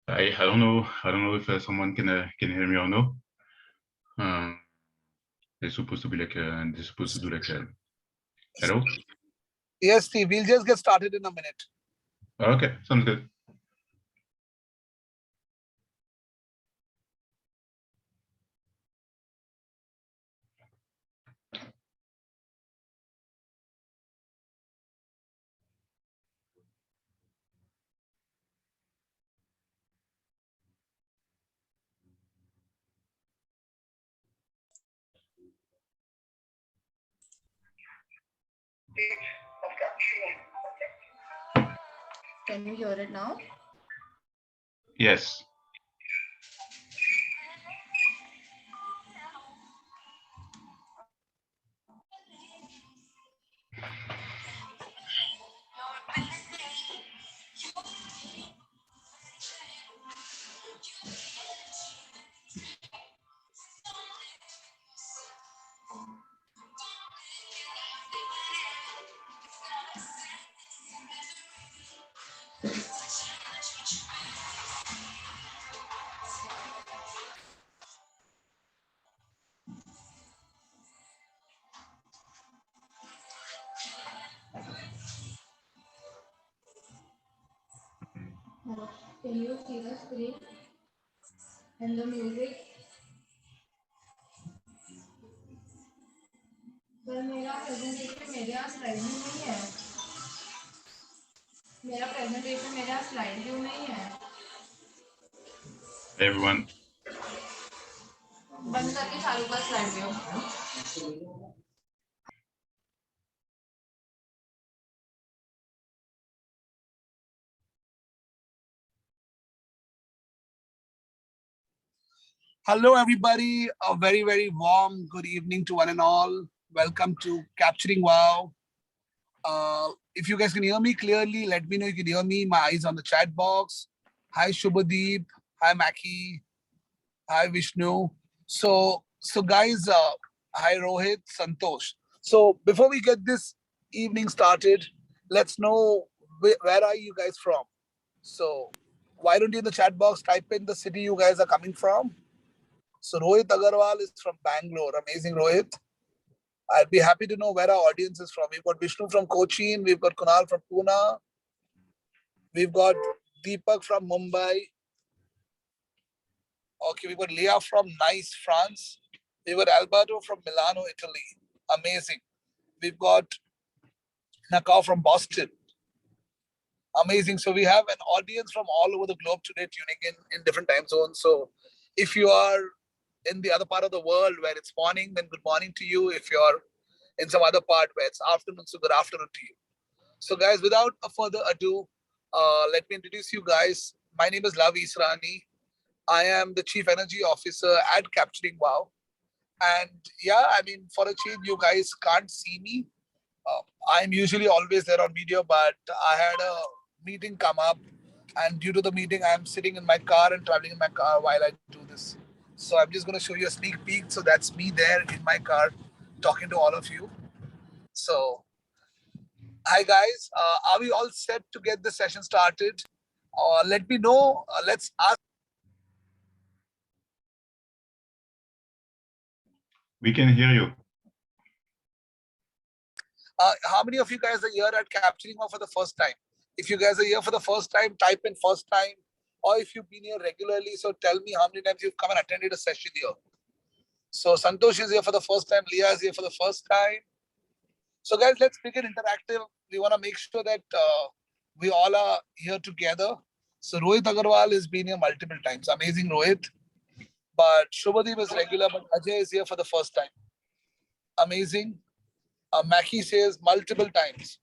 I don't know. I don't know if someone can hear me or no. Um, they're supposed to be like they're supposed to do like hello. Yes, Steve. We'll just get started in a minute. Okay, sounds good. Can you hear it now? Yes. Can you see the screen and the music? Sir मेरा presentation मेरे यहाँ slide view नहीं है मेरा presentation मेरे यहाँ slide view नहीं है Hey everyone. बंद करके चालू कर slide view Hello, everybody. A very, very warm good evening to one and all. Welcome to Capturing Wow. If you guys can hear me clearly, let me know you can hear me. My eyes on the chat box. Hi, Shubhadeep. Hi, Maki. Hi, Vishnu. So guys, hi, Rohit, Santosh. So before we get this evening started, let's know where are you guys from? So why don't you in the chat box type in the city you guys are coming from? So Rohit Agarwal is from Bangalore. Amazing, Rohit. I'd be happy to know where our audience is from. We've got Vishnu from Cochin. We've got Kunal from Pune. We've got Deepak from Mumbai. Okay, we've got Leah from Nice, France. We've got Alberto from Milano, Italy. Amazing. We've got Nakao from Boston. Amazing. So we have an audience from all over the globe today tuning in different time zones. So if you are in the other part of the world where it's morning, then good morning to you. If you're in some other part where it's afternoon, so good afternoon to you. So guys, without a further ado, let me introduce you guys. My name is Lavi Israni. I am the Chief Energy Officer at Capturing Wow. And yeah, I mean, for a change, you guys can't see me. I'm usually always there on video, but I had a meeting come up, and due to the meeting, I'm sitting in my car and traveling in my car while I do this. So I'm just going to show you a sneak peek. So that's me there in my car talking to all of you. So, hi guys, are we all set to get the session started? Let me know. Let's ask. We can hear you. How many of you guys are here at Capturing Wow for the first time? If you guys are here for the first time, type in first time. Or if you've been here regularly, so tell me how many times you've come and attended a session here. So Santosh is here for the first time. Leah is here for the first time. So guys, let's make it interactive. We want to make sure that we all are here together. So Rohit Agarwal has been here multiple times. Amazing, Rohit. But Shubhadeep is regular, but Ajay is here for the first time. Amazing. Maki says multiple times.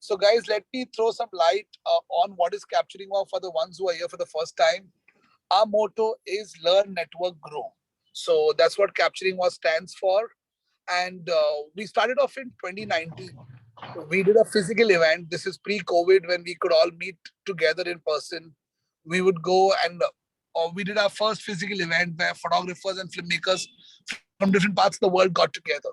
So, guys, let me throw some light on what is Capturing Wow for the ones who are here for the first time. Our motto is Learn, Network, Grow. So, that's what Capturing Wow stands for. And we started off in 2019. We did a physical event. This is pre COVID when we could all meet together in person. We would go and we did our first physical event where photographers and filmmakers from different parts of the world got together.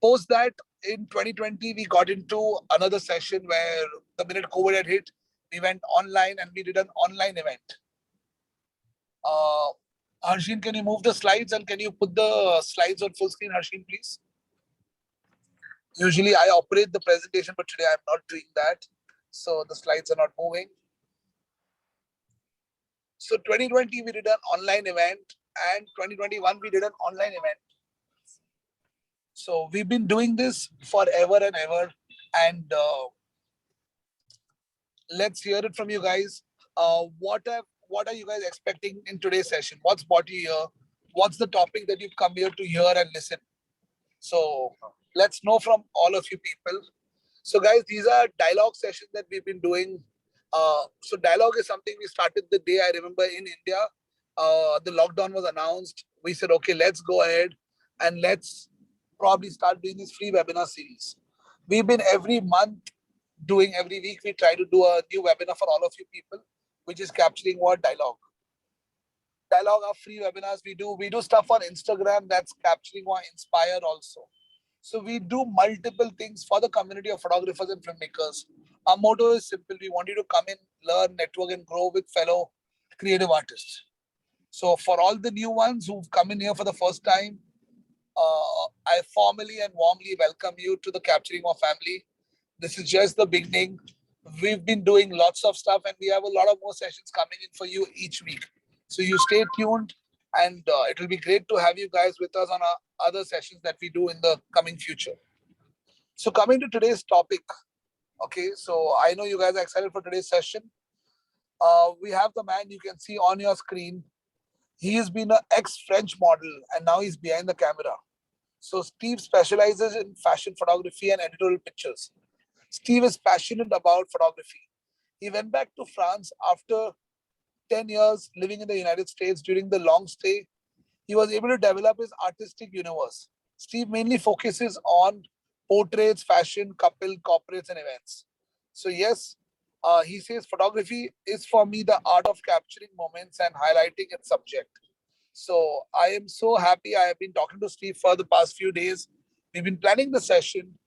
Post that, in 2020, we got into another session where the minute COVID had hit, we went online and we did an online event. Harshin, can you move the slides and can you put the slides on full screen, Harshin, please? Usually I operate the presentation, but today I'm not doing that. So the slides are not moving. So 2020, we did an online event, and 2021, we did an online event. So we've been doing this forever and ever. And let's hear it from you guys. What are you guys expecting in today's session? What's brought you here? What's the topic that you've come here to hear and listen? So let's know from all of you people. So guys, these are dialogue sessions that we've been doing. So dialogue is something we started the day I remember in India. The lockdown was announced. We said, okay, let's go ahead and let's probably start doing this free webinar series. We've been every month doing, every week we try to do a new webinar for all of you people, which is capturing what dialogue. Dialogue are free webinars. We do stuff on Instagram that's capturing or inspire also. So we do multiple things for the community of photographers and filmmakers. Our motto is simple. We want you to come in, learn, network, and grow with fellow creative artists. So for all the new ones who've come in here for the first time, I formally and warmly welcome you to the Capturingwow family. This is just the beginning. We've been doing lots of stuff and we have a lot of more sessions coming in for you each week. So you stay tuned, and it will be great to have you guys with us on our other sessions that we do in the coming future. So coming to today's topic, okay, so I know you guys are excited for today's session. We have the man you can see on your screen. He has been an ex-French model and now he's behind the camera. So Steve specializes in fashion photography and editorial pictures. Steve is passionate about photography. He went back to France after 10 years living in the United States. During the long stay, he was able to develop his artistic universe. Steve mainly focuses on portraits, fashion, couple, corporates, and events. So yes, he says photography is for me the art of capturing moments and highlighting its subject. So I am so happy. I have been talking to Steve for the past few days. We've been planning the session,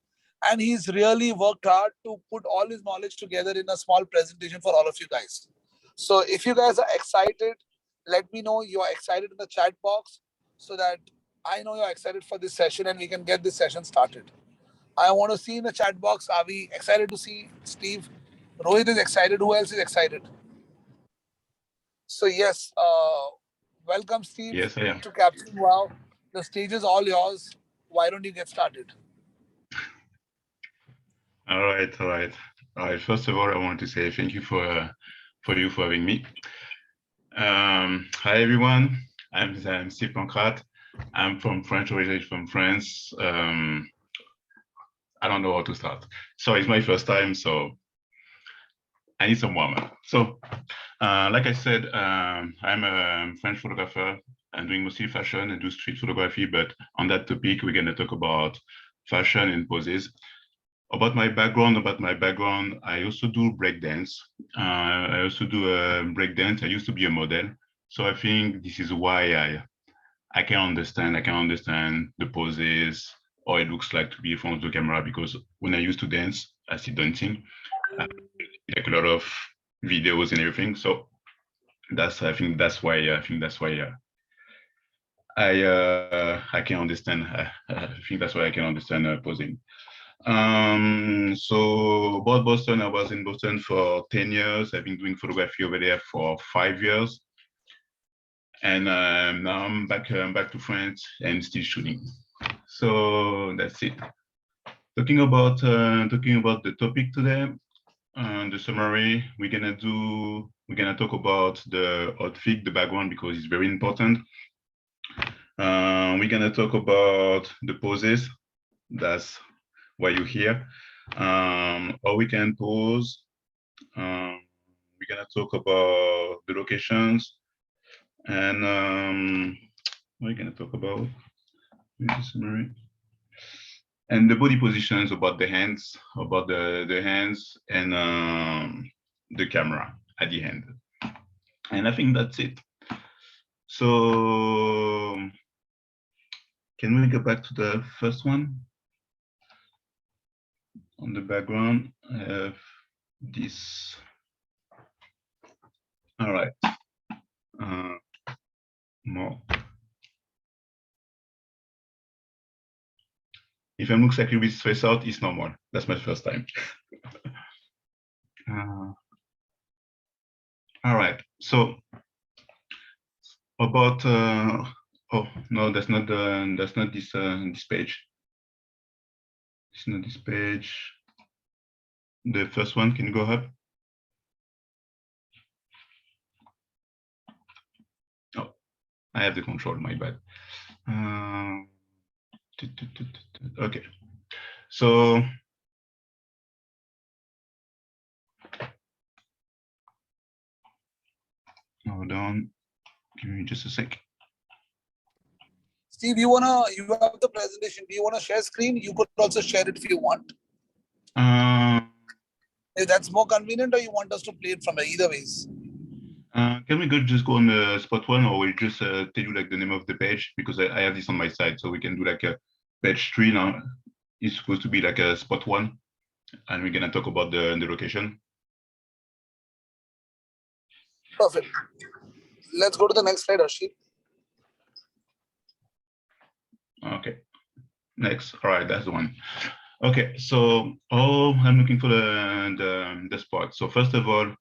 and he's really worked hard to put all his knowledge together in a small presentation for all of you guys. So if you guys are excited, let me know you're excited in the chat box so that I know you're excited for this session and we can get this session started. I want to see in the chat box, are we excited to see Steve? Rohit is excited. Who else is excited? So yes, welcome Steve Yes, I am. to Capturingwow. The stage is all yours. Why don't you get started? All right, all right. All right. First of all, I want to say thank you for having me. Hi everyone. I'm Steve Pancrate. I'm from French, originally from France. I don't know how to start. So it's my first time, so I need some warm up. So, like I said, I'm a French photographer. I'm doing mostly fashion and do street photography, but on that topic, we're gonna talk about fashion and poses. About my background, I also do breakdance. I also do breakdance. I used to be a model. So I think this is why I can understand the poses, or it looks like to be in front of the camera, because when I used to dance, I still dancing, like a lot of videos and everything. So I think that's why I can understand. I think that's why I can understand posing. So about Boston, I was in Boston for 10 years. I've been doing photography over there for 5 years. And now I'm back to France and still shooting. So that's it. Talking about the topic today, the summary, we're gonna talk about the outfit, the background, because it's very important. We're gonna talk about the poses. That's why you're here. How we can pose. We're gonna talk about the locations, and what are we gonna talk about? Summary. And the body positions, about the hands, the hands, and the camera at the end. And I think that's it. So can we go back to the first one? On the background, I have this. All right. more. If it looks like a bit stressed out, it's normal. That's my first time. All right. So about oh no, that's not this this page. It's not this page. The first one, can you go up? Oh, I have the control, my bad. Okay, so hold on, give me just a sec. Steve, you have the presentation. Do you wanna share screen? You could also share it if you want. If that's more convenient, or you want us to play it from either ways. Can we just go on the spot one, or we'll just tell you like the name of the page, because I have this on my side, so we can do like a page 3 now. It's supposed to be like a spot one, and we're gonna talk about the location. Perfect. Let's go to the next slide, Arshit. Okay, next. All right, that's the one. Okay, so I'm looking for the spot. So first of all,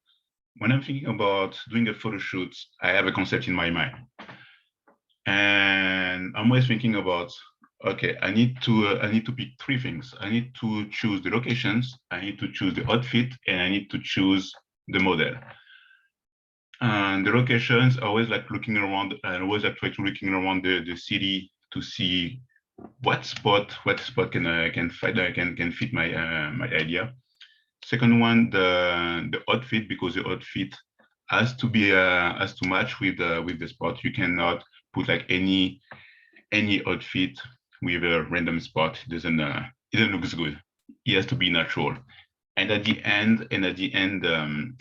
when I'm thinking about doing a photo shoot, I have a concept in my mind, and I'm always thinking about, okay, I need to pick 3 things. I need to choose the locations, I need to choose the outfit, and I need to choose the model. And the locations, I always like looking around, and always like try to looking around the city to see what spot can fit my my idea. Second one, the outfit, because the outfit has to be has to match with the spot. You cannot put like any outfit with a random spot. It doesn't looks good. It has to be natural. And at the end, the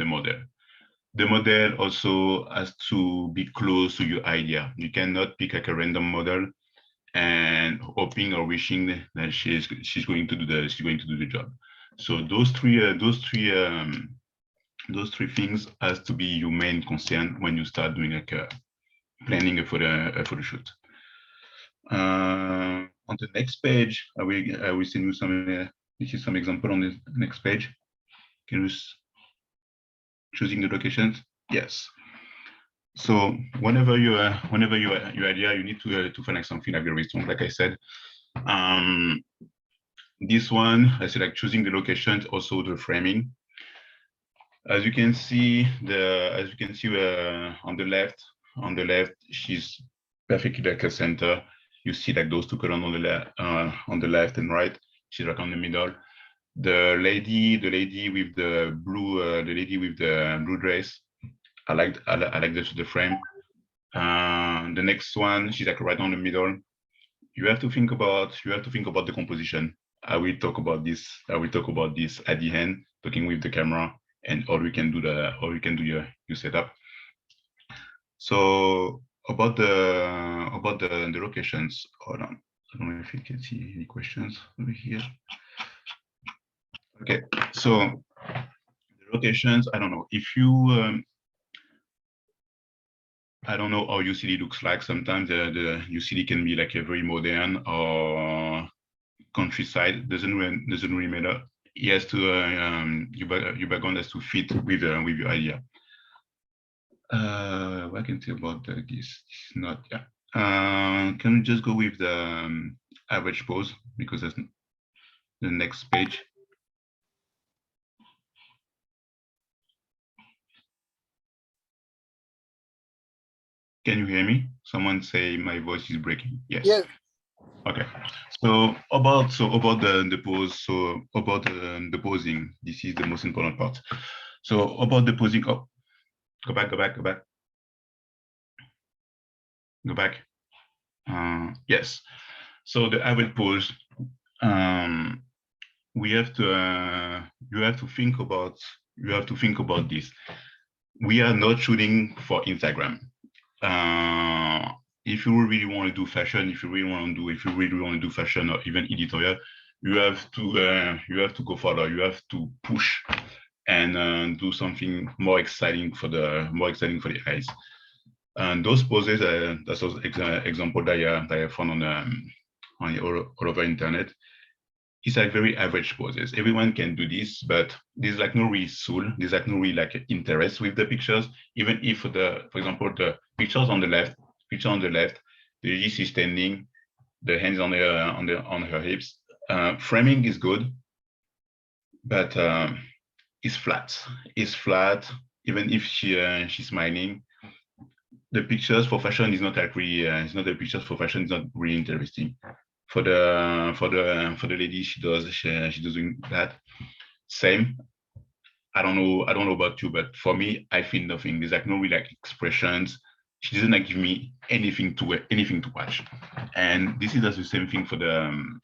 model. The model also has to be close to your idea. You cannot pick like a random model and hoping or wishing that she's going to do the job. So those three things has to be your main concern when you start doing like planning a photo shoot. On the next page, I will send you some this is some example on the next page. Can you choosing the locations? Yes. So whenever your idea, you need to find like something like very strong. Like I said, this one, I said like choosing the locations, also the framing. As you can see, on the left, she's perfectly like a center. You see like those 2 columns on the left and right. She's like on the middle. The lady with the blue dress. I like the frame. The next one, she's like right on the middle. You have to think about the composition. I will talk about this at the end, talking with the camera, and or we can do your setup. So about the locations. Hold on. I don't know if you can see any questions over here. Okay, so the locations, I don't know if you I don't know how UCD looks like. Sometimes the UCD can be like a very modern or countryside. Doesn't really matter. It has to your background has to fit with your idea. What I can say about this? It's not, yeah. Can we just go with the average pose, because that's the next page. Can you hear me? Someone say my voice is breaking. Yes. Yes. Okay. So about the pose. So about the posing. This is the most important part. So about the posing. Oh, go back. Go back. Yes. So the I will pose. We have to. You have to think about. You have to think about this. We are not shooting for Instagram. If you really want to do fashion, if you really want to do fashion or even editorial, you have to go further. You have to push and do something more exciting for the eyes. And those poses, that's those example that I found on all over internet. It's like very average poses. Everyone can do this, but there's like no real soul. There's like no real like interest with the pictures. Even if for example, the pictures on the left, the lady is standing, the hands on her hips. Framing is good, but it's flat. It's flat. Even if she's smiling, the pictures for fashion is not like really. It's not the pictures for fashion is not really interesting. For the lady, she's doing that. Same. I don't know about you, but for me, I feel nothing. There's like no real like expressions. She doesn't like give me anything to watch. And this is the same thing for the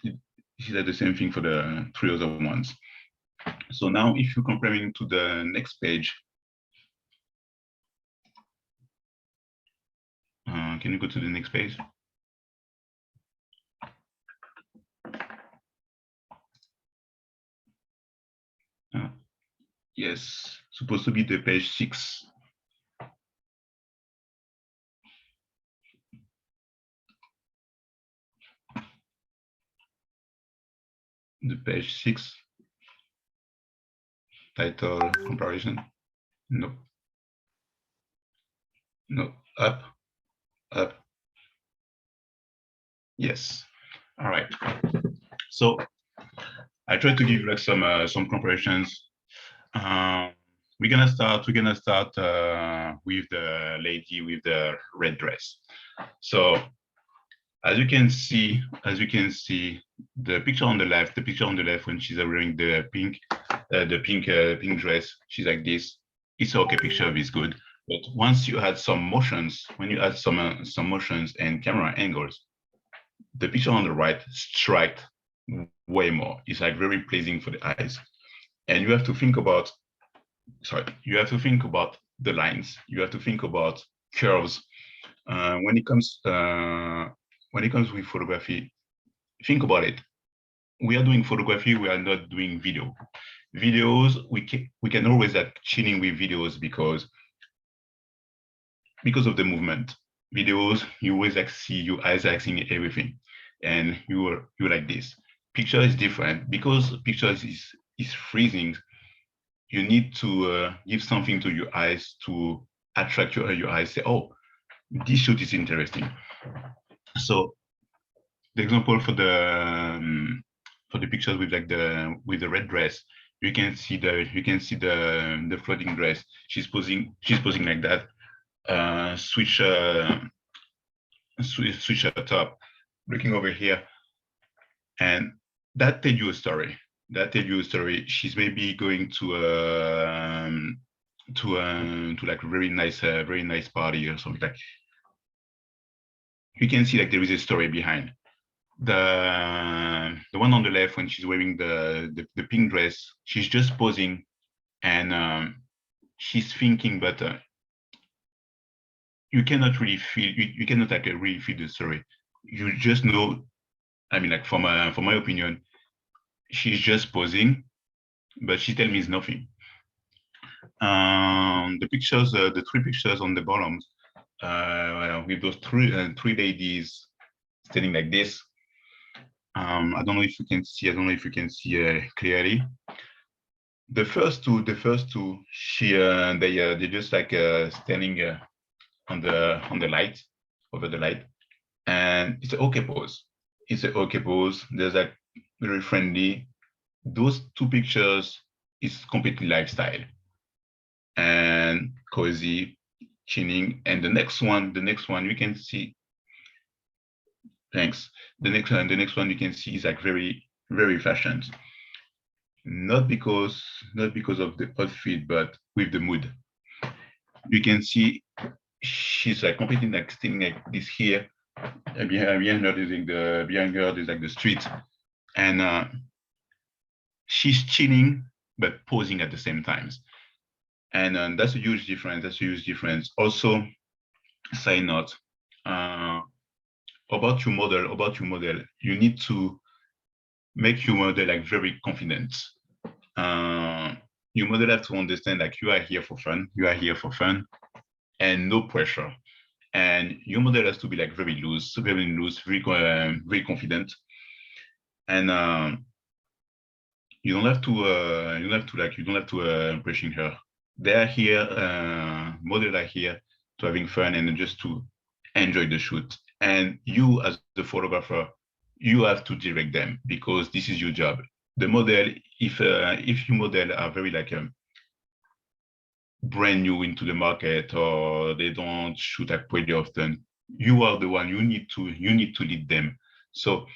three other ones. So now if you're comparing to the next page, can you go to the next page? Yes, supposed to be the page 6. The page 6. Title comparison. No. No. Up. Up. Yes. All right. So I try to give like some comparisons. We're gonna start with the lady with the red dress. So as you can see, the picture on the left, when she's wearing the pink dress, she's like this. It's okay, picture is good. But once you add some motions, when you add some motions and camera angles, the picture on the right strikes way more. It's like very pleasing for the eyes. And you have to think about, the lines. You have to think about curves. When it comes with photography, think about it. We are doing photography. We are not doing video. Videos, we can always like cheating with videos because of the movement. Videos, you always like see your eyes like seeing everything, and you're like this. Picture is different because picture is freezing. You need to give something to your eyes to attract your eyes. Say, oh, this shoot is interesting. So the example for the pictures with like the red dress, you can see the floating dress. She's posing like that. Switch her top, looking over here, and that tells you a story. She's maybe going to like a very nice party or something. Like, you can see like there is a story behind. The one on the left, when she's wearing the pink dress, she's just posing and she's thinking, but you cannot really feel, you cannot like really feel the story. You just know, I mean, like for my opinion, she's just posing, but she tells me it's nothing. The pictures, the 3 pictures on the bottom, with those three ladies standing like this. I don't know if you can see clearly. The first two, they just like standing on the light, over the light, and it's an okay pose. There's like very friendly. Those 2 pictures is completely lifestyle and cozy, chinning. And the next one you can see. Thanks. The next one you can see is like very, very fashioned. Not because of the outfit, but with the mood. You can see she's like completely like standing like this here. Behind her there's like the street, and she's chilling but posing at the same times. And that's a huge difference. Also, side note, about your model, you need to make your model like very confident. Your model have to understand like you are here for fun, and no pressure. and your model has to be like very loose, very confident, and you don't have to impressing her. They are here, models are here to having fun and just to enjoy the shoot. And you, as the photographer, you have to direct them because this is your job. The model, if you model are very like brand new into the market or they don't shoot like pretty often, you are the one you need to lead them. So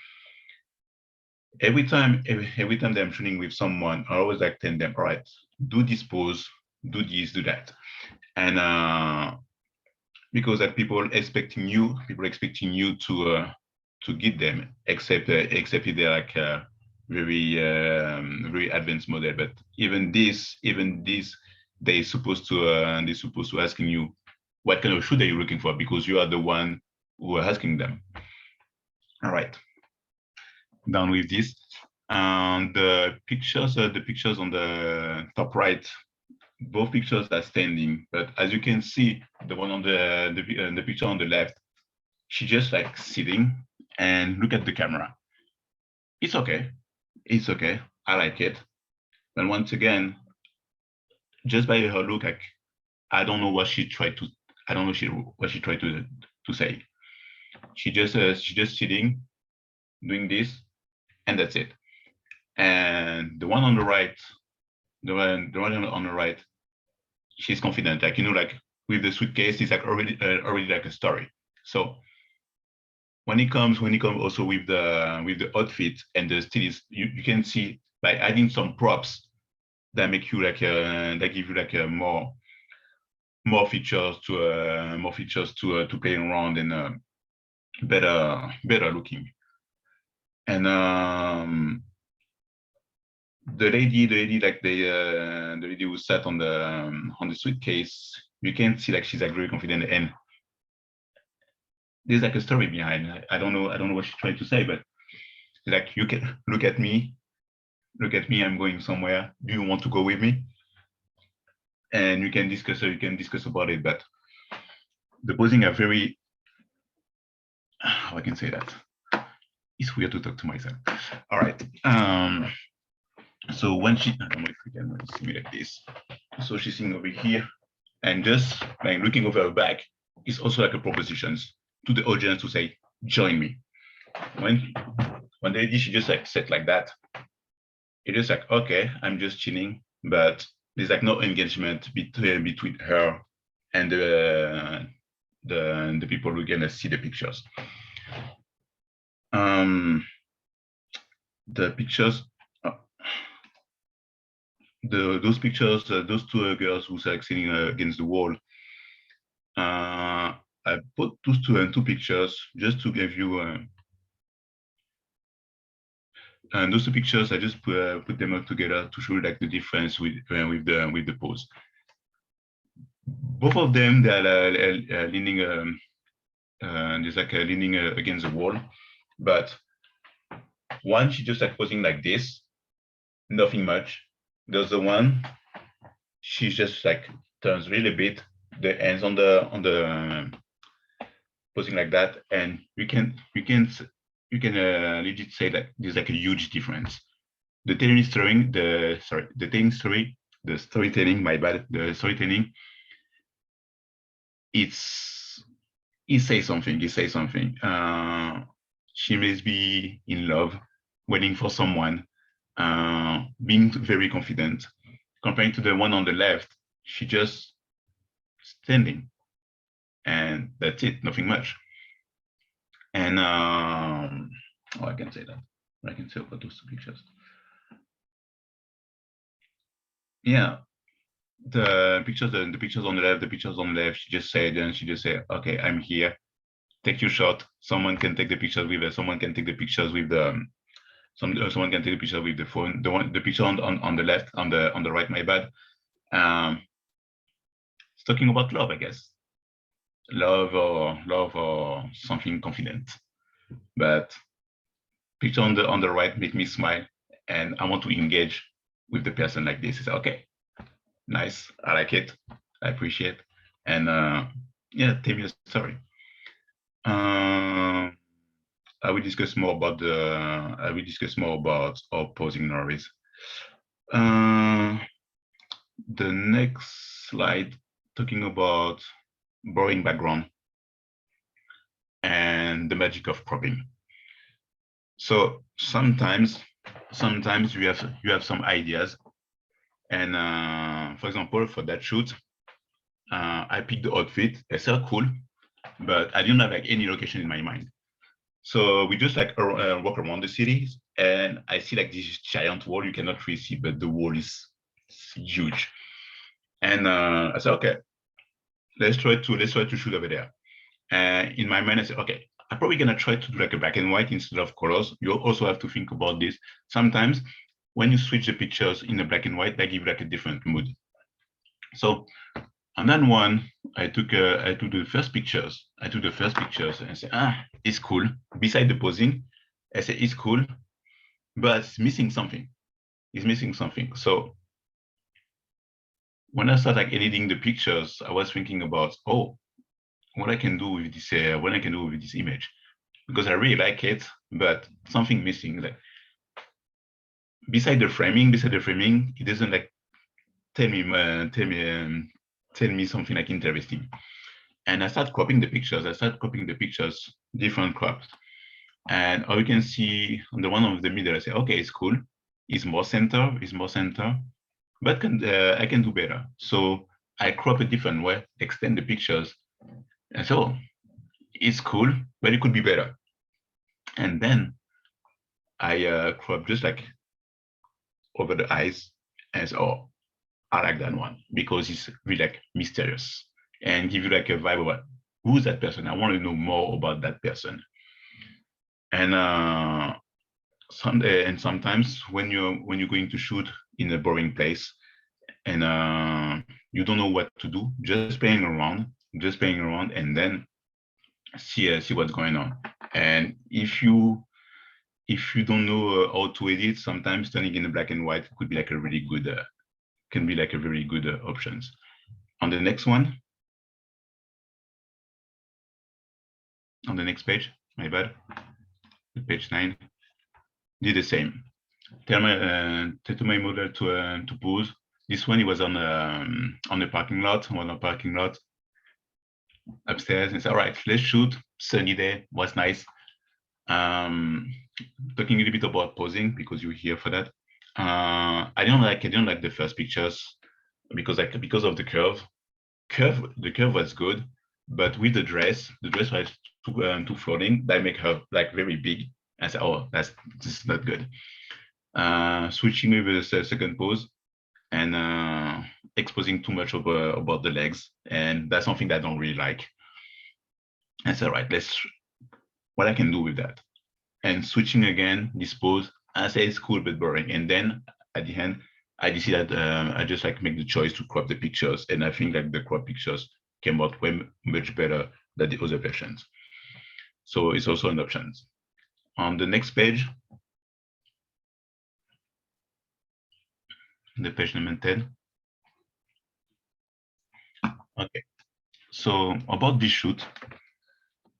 every time that I'm shooting with someone, I always like tell them, all right, do this pose, do this, do that. And because like people expecting you to get them, except if they're like very advanced model. But even this, they're supposed to asking you what kind of shoot are you looking for, because you are the one who are asking them. All right, down with this. The pictures on the top right, both pictures are standing, but as you can see, the one on the picture on the left, she just like sitting and look at the camera. It's okay. It's okay. I like it. But once again, just by her look, like, I don't know what she tried to. I don't know what she tried to say. She just sitting, doing this, and that's it. And the one on the right, the one on the right, she's confident. Like, like with the suitcase, it's like already like a story. So when it comes also with the outfit and the stylist, you can see by adding some props that make you like that give you like more features to play around and better looking. And the lady like the lady who sat on the suitcase, you can see like she's like very confident, and there's like a story behind. I don't know what she's trying to say, but like, you can look at me, I'm going somewhere. Do you want to go with me? And you can discuss about it. But the posing are very, how I can say that? It's weird to talk to myself. All right. So when I don't know if you can see me like this. So she's sitting over here, and just like looking over her back is also like a proposition to the audience to say, join me. When the lady, she just like sat like that, it's just like, okay, I'm just chilling, but there's like no engagement between her and the people who are gonna see the pictures. The pictures, those pictures, those two girls who are sitting against the wall. I put those two pictures just to give you. And those two pictures, I just put them up together to show like the difference with the pose. Both of them, they're leaning, just like leaning against the wall, but one, she just like posing like this, nothing much. The other one, she just like turns really bit, the hands on the posing like that, and you can legit say that there's like a huge difference. The storytelling, my bad, the storytelling, it says something. She must be in love, waiting for someone, being very confident. Comparing to the one on the left, she just standing, and that's it, nothing much. And I can say that. I can say about those two pictures. Yeah, the pictures on the left, she just said, okay, I'm here, take your shot. Someone can take the pictures with her, someone can take the pictures with the someone can take the picture with the phone. The picture on the left, on the right, my bad. It's talking about love, I guess. Love or something confident. But picture on the right make me smile, and I want to engage with the person like this. It's okay, nice, I like it, I appreciate. And yeah, tell me a story. I will discuss more about our posing noise. The next slide talking about blurring background and the magic of cropping. So sometimes you have some ideas, and for example, for that shoot, I picked the outfit. It's so cool, but I didn't have like any location in my mind. So we just like walk around the city, and I see like this giant wall you cannot really see, but the wall is huge. And I said, okay, let's try to shoot over there. And in my mind, I said, okay, I'm probably gonna try to do like a black and white instead of colors. You also have to think about this. Sometimes when you switch the pictures in the black and white, they give like a different mood. So on that one, I took the first pictures. I took the first pictures and I said, it's cool. Beside the posing, I said it's cool, but it's missing something. It's missing something. So when I started like editing the pictures, I was thinking about, oh, what I can do with this image, because I really like it, but something missing. Like beside the framing, it doesn't like tell me something like interesting. And I start cropping the pictures. Different crops. And all you can see on the one of the middle, I say, okay, it's cool. It's more center, but I can do better. So I crop a different way, extend the pictures. And so it's cool, but it could be better. And then I crop just like over the eyes and say, oh, I like that one because it's really like mysterious and give you like a vibe about who's that person. I want to know more about that person. And sometimes when you're going to shoot in a boring place and you don't know what to do, just playing around, and then see what's going on. And if you don't know how to edit, sometimes turning in a black and white could be like a really good options. On the next one, on the next page, my bad, page 9, did the same. Tell to my model to pose. This one, it was on the parking lot, upstairs, and said, all right, let's shoot. Sunny day, was nice. Talking a little bit about posing because you're here for that. I didn't like the first pictures because of the curve. The curve was good, but with the dress was too floating. That make her like very big. I said, oh, this is not good. Switching with the second pose and exposing too much about the legs, and that's something that I don't really like. I said, right, what I can do with that. And switching again, this pose, I say it's cool but boring. And then at the end, I decided I just like make the choice to crop the pictures, and I think like the crop pictures came out way much better than the other versions. So it's also an option. On the next page, the page number 10. Okay, so about this shoot,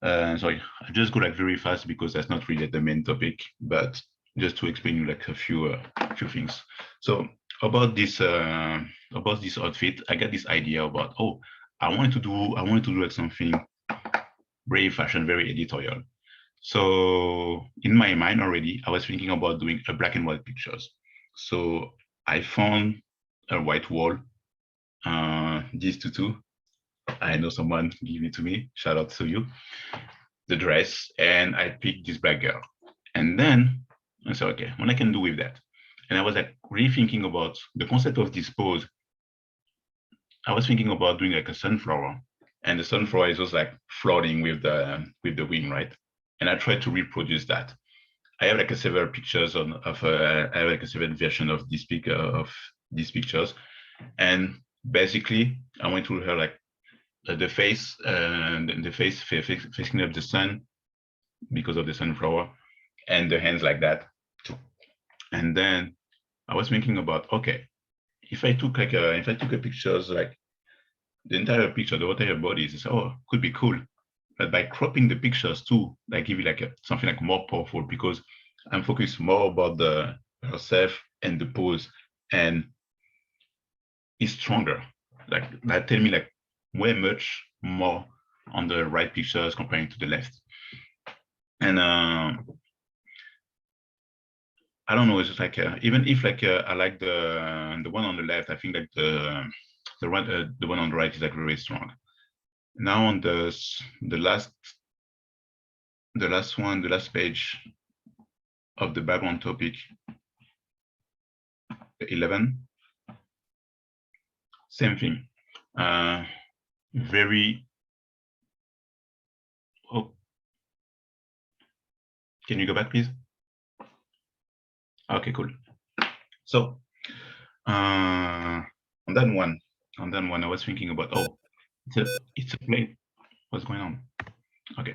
sorry, I just go like very fast because that's not really the main topic, but just to explain you like a few things. So about this outfit, I got this idea about, oh, I wanted to do like something very fashion, very editorial. So in my mind already, I was thinking about doing a black and white pictures. So I found a white wall, this tutu. I know someone gave it to me. Shout out to you. The dress, and I picked this black girl. And then I said, okay, what I can do with that? And I was like really thinking about the concept of this pose. I was thinking about doing like a sunflower, and the sunflower is just like floating with the wind, right? And I tried to reproduce that. I have like several pictures I have like a several version of these pictures, and basically I went to her like the face facing up the sun because of the sunflower, and the hands like that. And then I was thinking about, okay, if I took a pictures like the entire picture, the entire body, oh, could be cool. but by cropping the pictures too, like give you like something like more powerful, because I'm focused more about the herself and the pose, and it's stronger. Like that tell me like way much more on the right pictures comparing to the left. And I don't know, it's just like even if like I like the one on the left, I think like the one on the right is like very strong. Now on the last page of the background topic, 11, same thing. Very. Oh, can you go back, please? Okay, cool. So on that one, I was thinking about, oh, it's a plane. What's going on? Okay.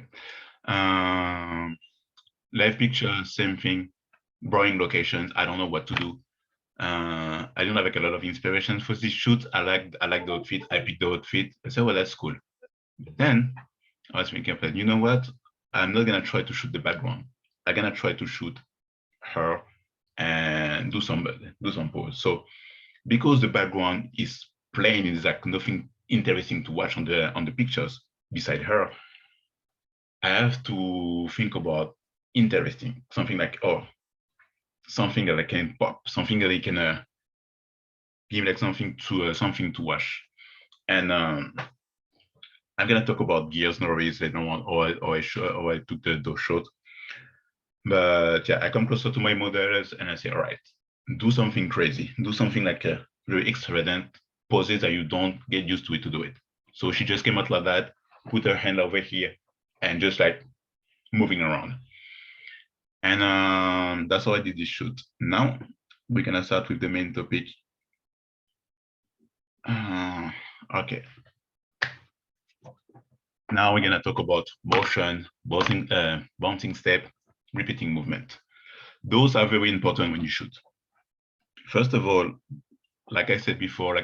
Live picture, same thing. Drawing locations. I don't know what to do. I don't have like a lot of inspiration for this shoot. I like the outfit. I picked the outfit. I said, well, that's cool. But then I was thinking, you know what? I'm not gonna try to shoot the background. I'm gonna try to shoot her and do some pose. So because the background is plain, is like nothing interesting to watch on the pictures beside her, I have to think about interesting, something like, oh, something that I can pop, something that I can give like something to watch. And I'm gonna talk about gears, no worries, later on, or I took those shots. But yeah, I come closer to my models and I say, all right, do something crazy, do something like a very extravagant poses that you don't get used to it to do it. So she just came out like that, put her hand over here, and just like moving around. And that's how I did this shoot. Now we're gonna start with the main topic. Okay. Now we're gonna talk about motion, bouncing step, repeating movement. Those are very important when you shoot. First of all, like I said before,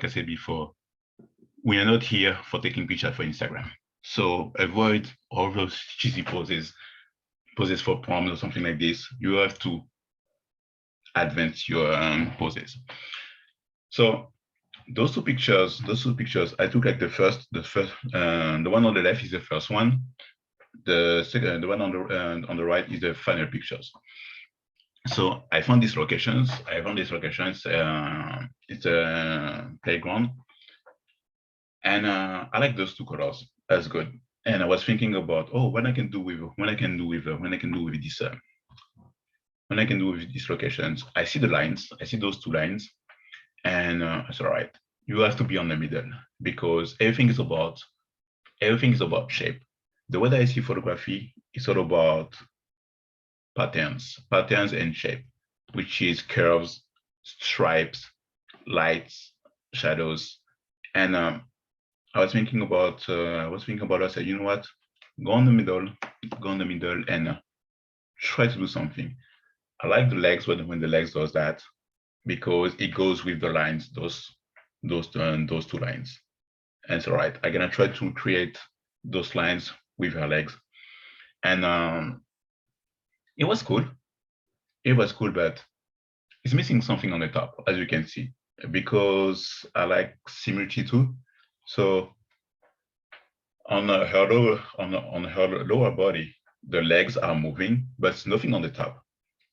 we are not here for taking pictures for Instagram. So avoid all those cheesy poses for proms or something like this. You have to advance your poses. So those two pictures, I took like the one on the left is the first one. The second, the one on the right is the final pictures. So I found these locations. It's a playground, and I like those two colors. That's good. And I was thinking about, oh, what I can do with these locations. I see the lines. I see those two lines, and it's all right. You have to be on the middle because everything is about shape. The way that I see photography is all about patterns and shape, which is curves, stripes, lights, shadows. And I was thinking about I said, you know what, go in the middle and try to do something. I like the legs when the legs does that, because it goes with the lines, those two lines. And it's all right. I'm gonna try to create those lines with her legs. And it was cool. But it's missing something on the top, as you can see, because I like symmetry too. So on her lower body, the legs are moving, but it's nothing on the top.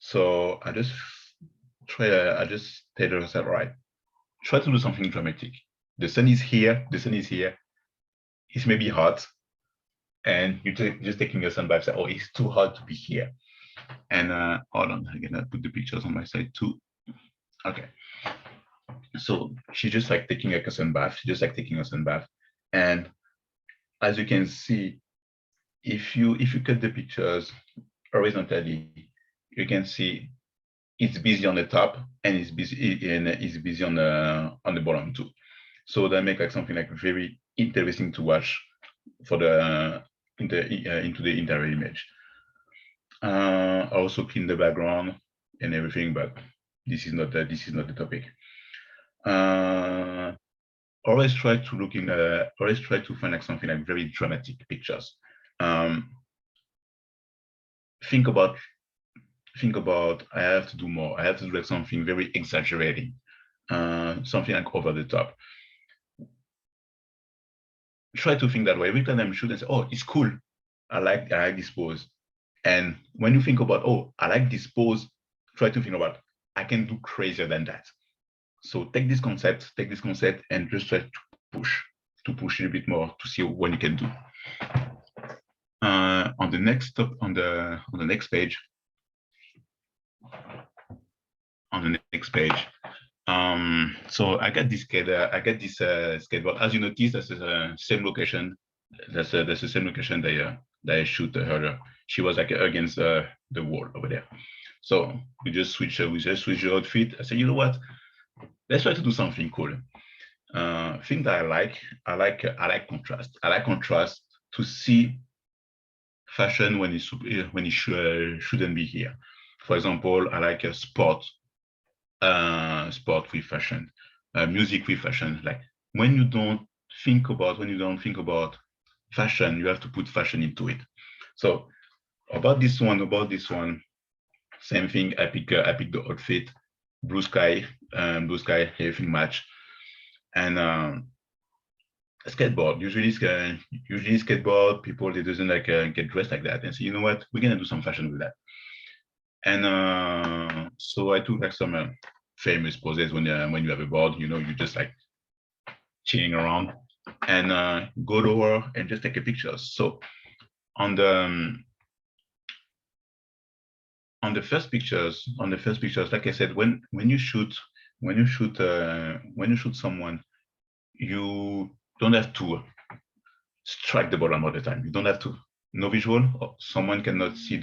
So I just tell her, all right, try to do something dramatic. The sun is here. It's maybe hot, and you're just taking a sun bath. Say, oh, it's too hot to be here. And hold on, I'm gonna put the pictures on my side too. Okay. So she's just like taking a sun bath. And as you can see, if you cut the pictures horizontally, you can see it's busy on the top and it's busy on the bottom too. So that makes like something like very interesting to watch for the into the entire image. I also clean the background and everything, but this is not the topic. Always try to find like something like very dramatic pictures. think about I have to do more. I have to do like something very exaggerating, something like over the top. Try to think that way. Every time I'm shooting, say, oh, it's cool. I like this pose. And when you think about, oh, I like this pose, try to think about, I can do crazier than that. So take this concept, and just try to push a little bit more to see what you can do. On the next step, on the next page, so I got this skateboard. As you notice, that's the same location. That's the same location that I shoot her. She was like against the wall over there. So we just switch the outfit. I said, you know what? Let's try to do something cool. Thing that I like contrast. I like contrast to see fashion when it shouldn't be here. For example, I like a sport with fashion, music with fashion. Like when you don't think about fashion, you have to put fashion into it. So about this one, same thing. I pick the outfit, blue sky, everything match, and skateboard. Usually skateboard people, they doesn't like get dressed like that, and so you know what, we're gonna do some fashion with that. And so I took like some famous poses when you have a board, you know, you just like chilling around and go lower and just take a picture. So on the first pictures, like I said, when you shoot someone, you don't have to strike the bottom all the time. You don't have to. No visual, or someone cannot see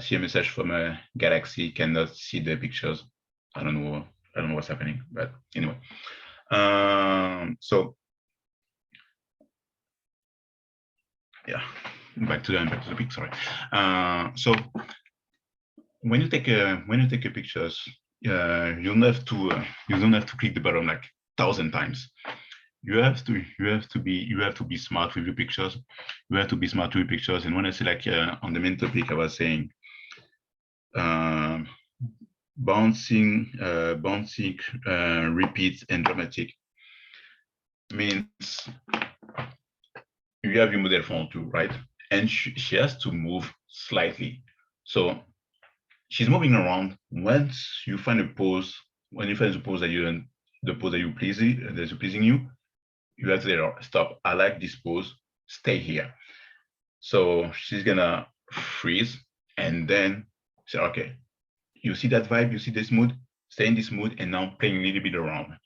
see a message from a galaxy, cannot see the pictures. I don't know what's happening, but anyway. So yeah, back to the pic. Sorry. So when you take a pictures, you don't have to click the button like 1,000 times. You have to be smart with your pictures. You have to be smart with your pictures. And when I say like on the main topic, I was saying bouncing, repeats, and dramatic means you have your model phone too, right? And she has to move slightly. So she's moving around. Once you find a pose, when you find the pose that pleasing you, you have to say, stop. I like this pose. Stay here. So she's gonna freeze and then say, okay, you see that vibe, you see this mood, stay in this mood, and now playing a little bit around.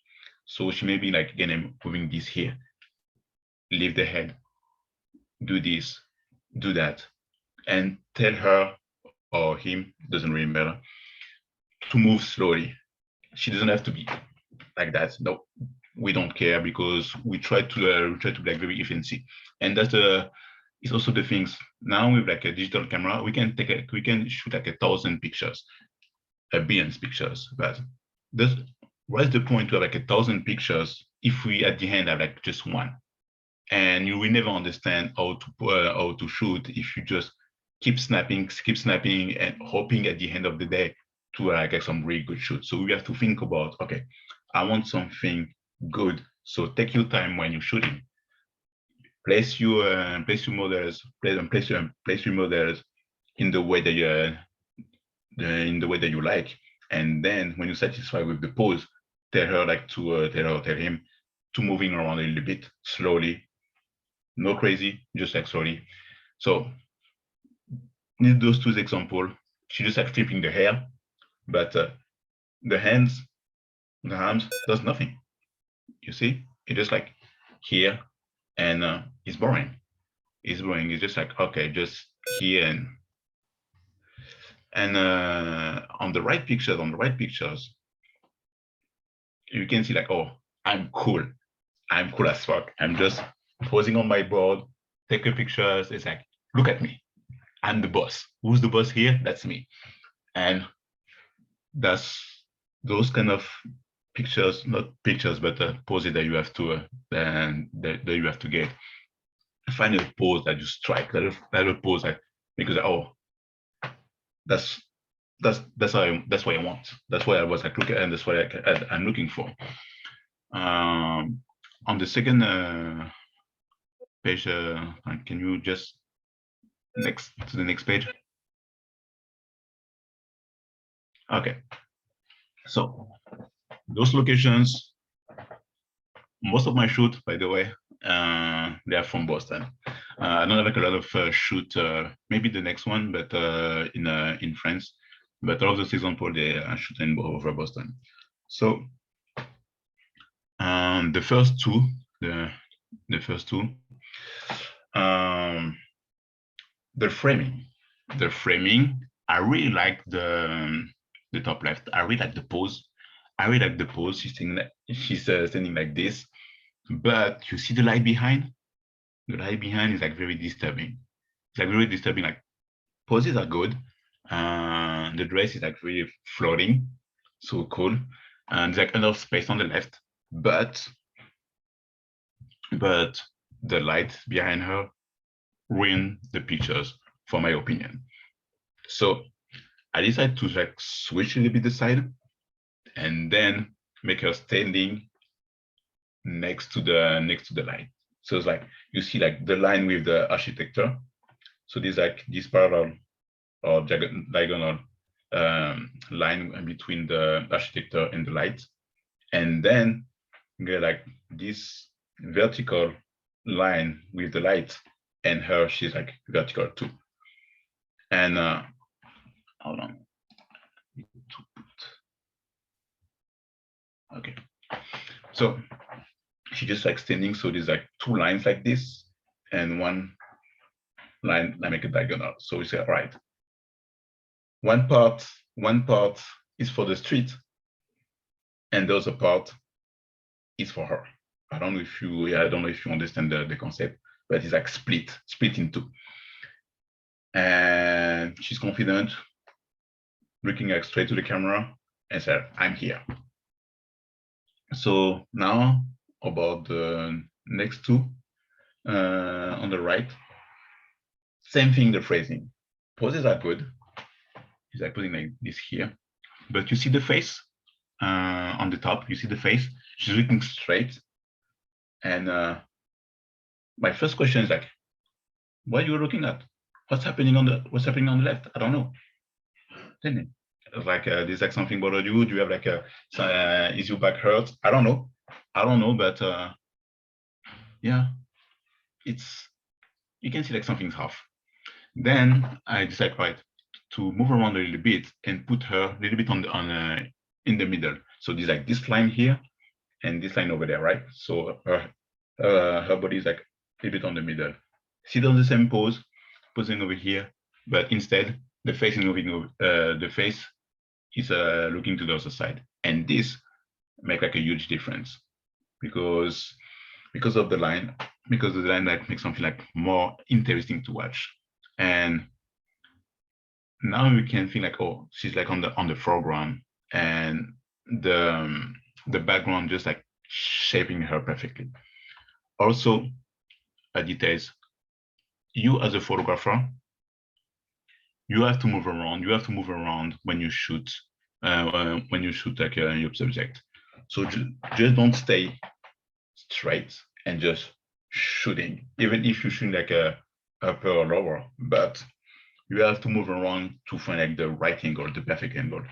So she may be like, again, moving this here, lift the head, do this, do that, and tell her or him, doesn't really matter, to move slowly. She doesn't have to be like that. No, we don't care, because we try to be like very efficiency, and that's it's also the things now with like a digital camera, we can shoot like 1,000 pictures, a billion pictures, but what's the point to have like 1,000 pictures if we at the end have like just one? And you will never understand how to shoot if you just keep snapping and hoping at the end of the day to get some really good shoot. So we have to think about, okay, I want something good. So take your time when you're shooting. Place your models in the way that you like, and then when you're satisfied with the pose, tell him to moving around a little bit slowly, no crazy, just like slowly. So need those two examples. She just like flipping the hair, but the hands, the arms does nothing. You see, it's just like here, and it's boring. It's boring. It's just like, okay, just here and on the right pictures, you can see like, oh, I'm cool as fuck. I'm just posing on my board, take a pictures. It's like, look at me, I'm the boss. Who's the boss here? That's me. And that's those kind of pictures, not pictures, but poses that you have to that you have to get. find a pose that you strike, that a pose that because oh, that's that's what I want. That's what I was like looking, and that's what I'm looking for. On the second page, can you just next to the next page? Okay. So those locations, most of my shoot, by the way, they are from Boston. I don't have like a lot of shoot, maybe the next one, but in France. But all of those examples, they are shooting over Boston. So the first two, the first two, the framing, I really like the top left. I really like the pose. I really like the pose. She's standing like this, but you see the light behind. The light behind is like very disturbing. It's like very disturbing. Like poses are good. The dress is like really floating, so cool. And there's like enough space on the left, but the light behind her ruin the pictures, for my opinion. So I decided to like switch a little bit the side and then make her standing next to the line. So it's like you see like the line with the architecture. So there's like this parallel or diagonal line between the architecture and the light. And then you get like this vertical line with the light, and her, she's like vertical too. And hold on. Okay. So she just like standing. So there's like two lines like this, and one line I make a diagonal. So we say, all right. One part is for the street, and the other part is for her. I don't know if you understand the concept, but it's like split in two. And she's confident, looking like straight to the camera, and said, "I'm here." So now about the next two on the right, same thing. The phrasing, poses are good. He's like putting like this here, but you see the face on the top. You see the face. She's looking straight, and my first question is like, what are you looking at? What's happening on the left? I don't know. Like, there's like something bothered you? Do you have like is your back hurt? I don't know, but yeah, you can see like something's off. Then I decide, right, to move around a little bit and put her a little bit in the middle. So there's like this line here and this line over there, right? So her body is like a little bit on the middle. She does the same pose, posing over here, but instead the face is moving over. The face is looking to the other side, and this make like a huge difference because of the line, like makes something like more interesting to watch. And now we can think like, oh, she's like on the foreground, and the background just like shaping her perfectly. Also, details. You as a photographer, you have to move around. You have to move around when you shoot. When you shoot like your subject. So just don't stay straight and just shooting, even if you shoot like a upper or lower, but you have to move around to find like the right angle, the perfect angle.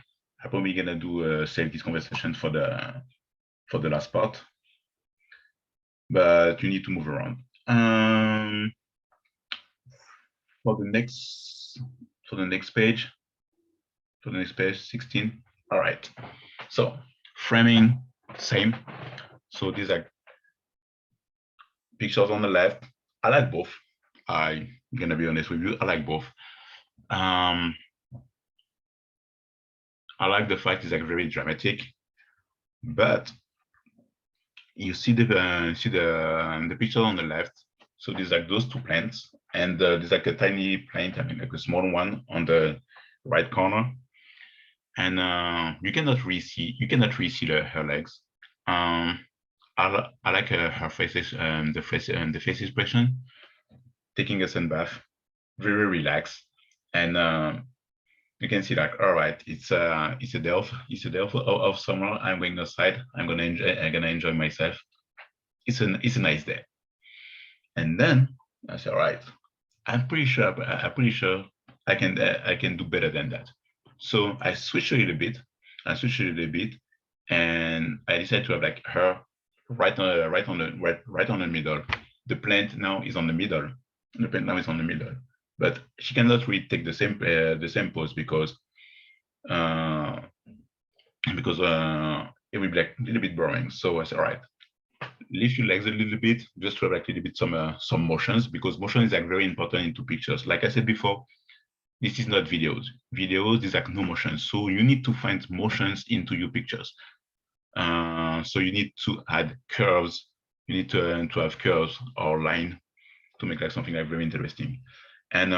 I'm probably gonna do save this conversation for the last part, but you need to move around. For the next page, 16. All right. So framing, same. So these are pictures on the left. I like both. I'm gonna be honest with you. I like both. I like the fact it's like very dramatic, but you see the picture on the left. So there's like those two plants, and there's like a tiny plant, I mean like a small one on the right corner, and you cannot really see her legs. I like her faces, the face expression, taking a sun bath, very relaxed, and you can see like, all right, it's a day of summer. I'm going outside. I'm gonna enjoy myself. It's a nice day. And then I said, all right, I'm pretty sure I can do better than that. So I switched a little bit. And I decided to have like her right on the middle. The plant now is on the middle. The plant now is on the middle, but she cannot really take the same pose because uh, it will be like a little bit boring. So I said, all right, lift your legs a little bit, just to have like a little bit some motions, because motion is like very important into pictures. Like I said before, this is not videos. Videos is like no motion. So you need to find motions into your pictures. So you need to add curves. You need to have curves or line to make like something like very interesting. And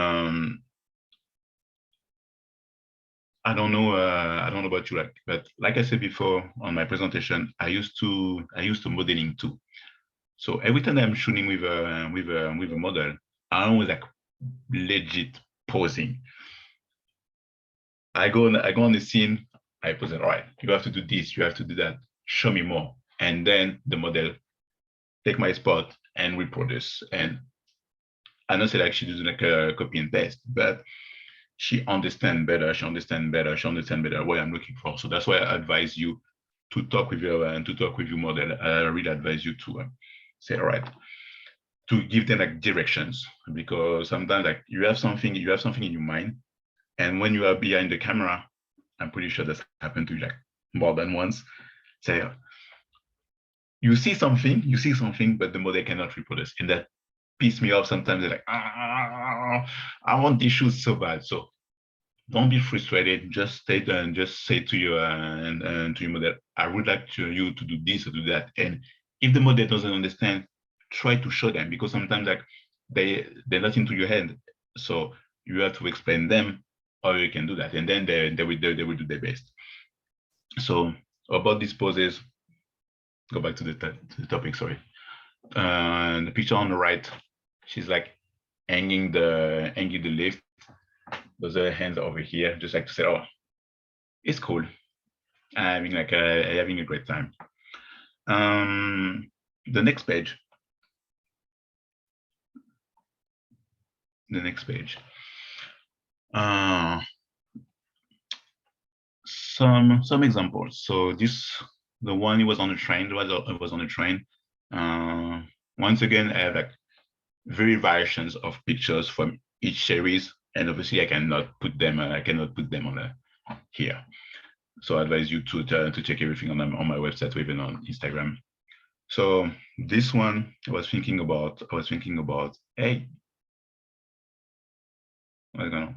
I don't know about you, but like I said before on my presentation, I used to modeling too. So every time I'm shooting with a model, I'm always like legit posing. I go on the scene, I pose it, all right, you have to do this, you have to do that, show me more. And then the model take my spot and reproduce. And I don't say like she does like a copy and paste, but she understands better what I'm looking for. So that's why I advise you to talk with your model. I really advise you to say, all right, to give them like directions, because sometimes like you have something in your mind, and when you are behind the camera, I'm pretty sure that's happened to you like more than once. Say you see something, but the model cannot reproduce, and that pisses me off sometimes. They're like, I want these shoes so bad. So don't be frustrated. Just stay there and just say to your to your model, I would like you to do this or do that. And if the model doesn't understand, try to show them, because sometimes like they're not into your head. So you have to explain them how you can do that, and then they will do their best. So about these poses, go back to the topic. Sorry. The picture on the right, she's like hanging the lift. Those are hands over here, just like to say, oh, it's cool. Having a great time. The next page. Some examples. So the one, it was on the train. It was on the train. Once again, I have like very variations of pictures from each series, and obviously I cannot put them on here. So I advise you to check everything on my website or even on Instagram. So this one, I was thinking about, hey, what's going on?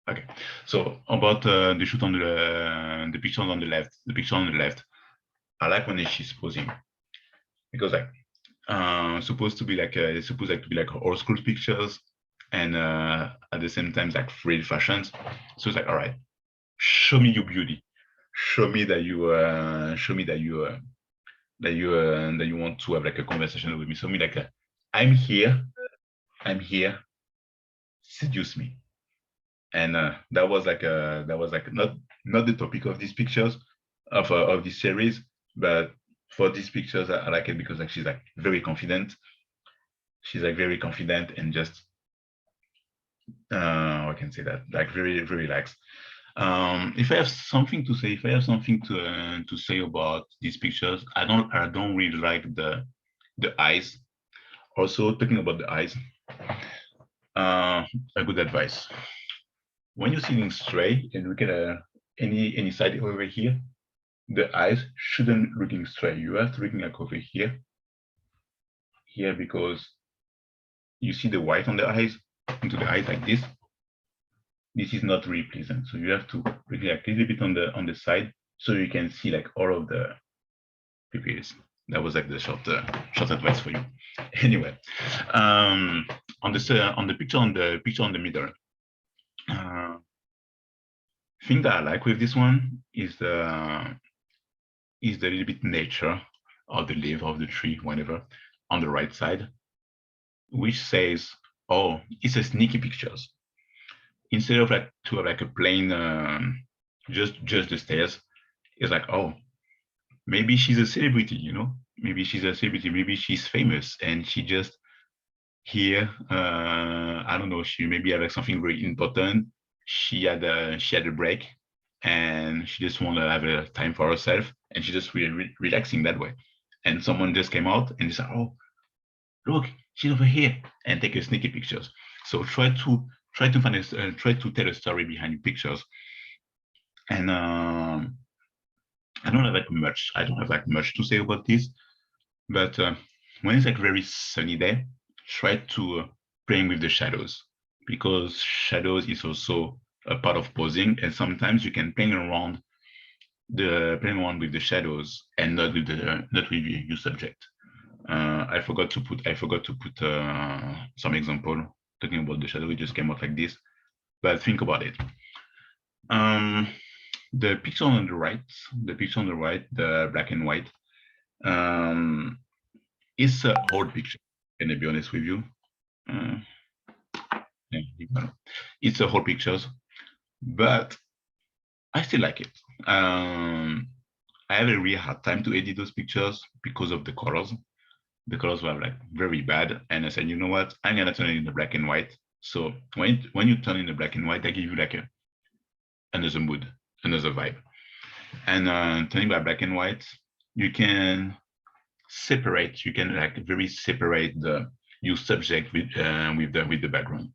Okay, so about the shoot on the picture on the left, I like when she's posing, because like supposed to be like old school pictures, and at the same time like free fashions. So it's like, all right, show me your beauty, show me that you want to have like a conversation with me. Show me like I'm here, seduce me. And that was like not the topic of these pictures of this series, but for these pictures I like it because like she's like very confident. And just I can say that, like very relaxed. If I have something to say about these pictures, I don't really like the eyes. Also, talking about the eyes, a good advice: when you're sitting straight and look at any side over here, the eyes shouldn't looking straight. You have to looking like over here, because you see the white on the eyes, into the eyes like this. This is not really pleasant. So you have to look like a little bit on the side, so you can see like all of the pupils. That was like the short advice for you. Anyway, on the picture on the middle, thing that I like with this one is the little bit nature of the leaf of the tree, whatever, on the right side, which says, oh, it's a sneaky pictures. Instead of like to have like a plain just the stairs, it's like, oh, maybe she's a celebrity, you know? Maybe she's a celebrity, maybe she's famous and she just here, I don't know, she maybe had like something very important. She had a break and she just want to have a time for herself and she just really relaxing that way. And someone just came out and they said, oh, look, she's over here, and take a sneaky pictures. So try to find try to tell a story behind your pictures. And I don't have like much. I don't have like much to say about this, but when it's like very sunny day, try to playing with the shadows because shadows is also a part of posing, and sometimes you can playing around with the shadows and not with your subject. I forgot to put some example talking about the shadow. It just came out like this, but think about it. The picture on the right, the black and white, is an old picture. Can I be honest with you? It's a whole pictures, but I still like it. I have a really hard time to edit those pictures because of the colors. The colors were like very bad, and I said, you know what? I'm gonna turn it into black and white. So when you turn in the black and white, they give you like another mood, another vibe. And turning by black and white, you can separate. You can like very separate your subject with the background.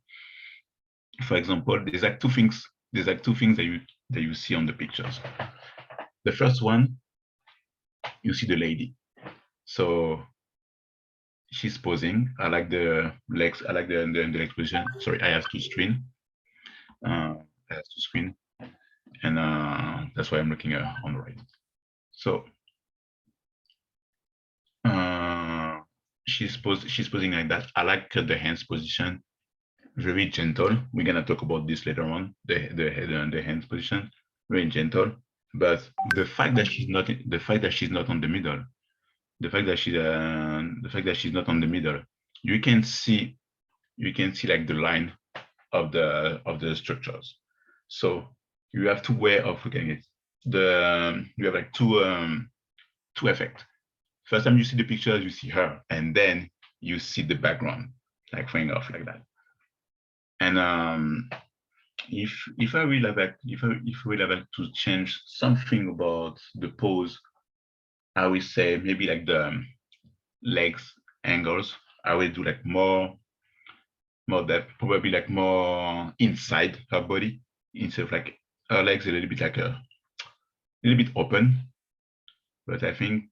For example, there's like two things. There's like two things that you see on the pictures. The first one, you see the lady. So she's posing. I like the legs. I like the leg position. Sorry, I have two screen. And that's why I'm looking on the right. So she's posing like that. I like the hands position, very gentle. We're gonna talk about this later on. The hands position, very gentle. But the fact that she's not on the middle, the fact that she's not on the middle, you can see like the line of the structures. So you have two way of looking at it. You have like two effects. First time you see the picture, you see her, and then you see the background like flying off like that. And if I really like to change something about the pose, I will say maybe like the legs angles. I will do like more depth, probably like more inside her body instead of like her legs a little bit open. But I think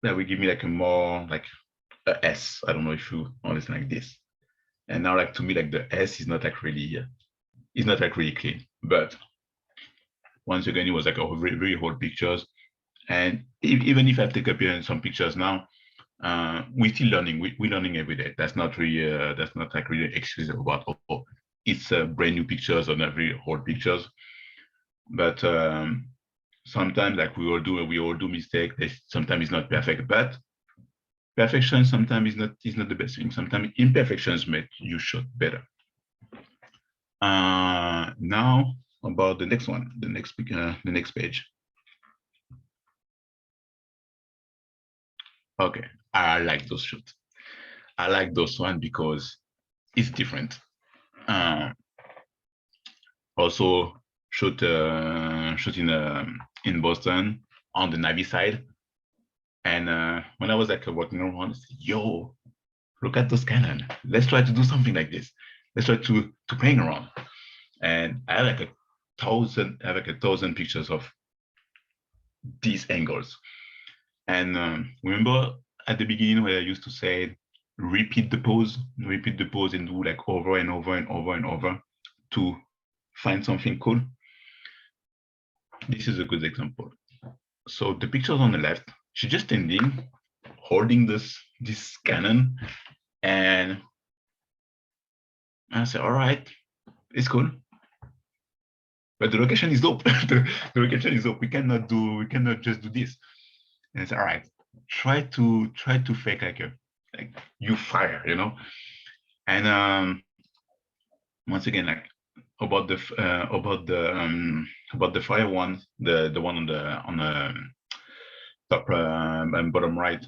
that will give me like a more like a S. I don't know if you understand like this. And now like to me like the S is not like really clean. But once again, it was like a very, very old pictures. And even if I take up here some pictures now, we're still learning. We're learning every day. That's not like really excuse about it's brand new pictures or not very old pictures. But sometimes like we all do mistakes. Sometimes it's not perfect, but perfection sometimes is not the best thing. Sometimes imperfections make you shoot better. Now about the next one, the next page. Okay, I like those shoots. I like those one because it's different. Also shoot in Boston on the Navy side, and when I was like walking around, I said, yo, look at those cannon. Let's try to do something like this. Let's try to playing around. And I have like 1,000 pictures of these angles. And remember at the beginning where I used to say, repeat the pose and do like over and over and over and over to find something cool. This is a good example. So the pictures on the left, she's just standing, holding this cannon, and I said, all right, it's cool. But the location is dope. the location is dope. We cannot just do this. And it's all right. Try to fake like you fire, you know. And once again, like about the fire one, the one on the top and bottom right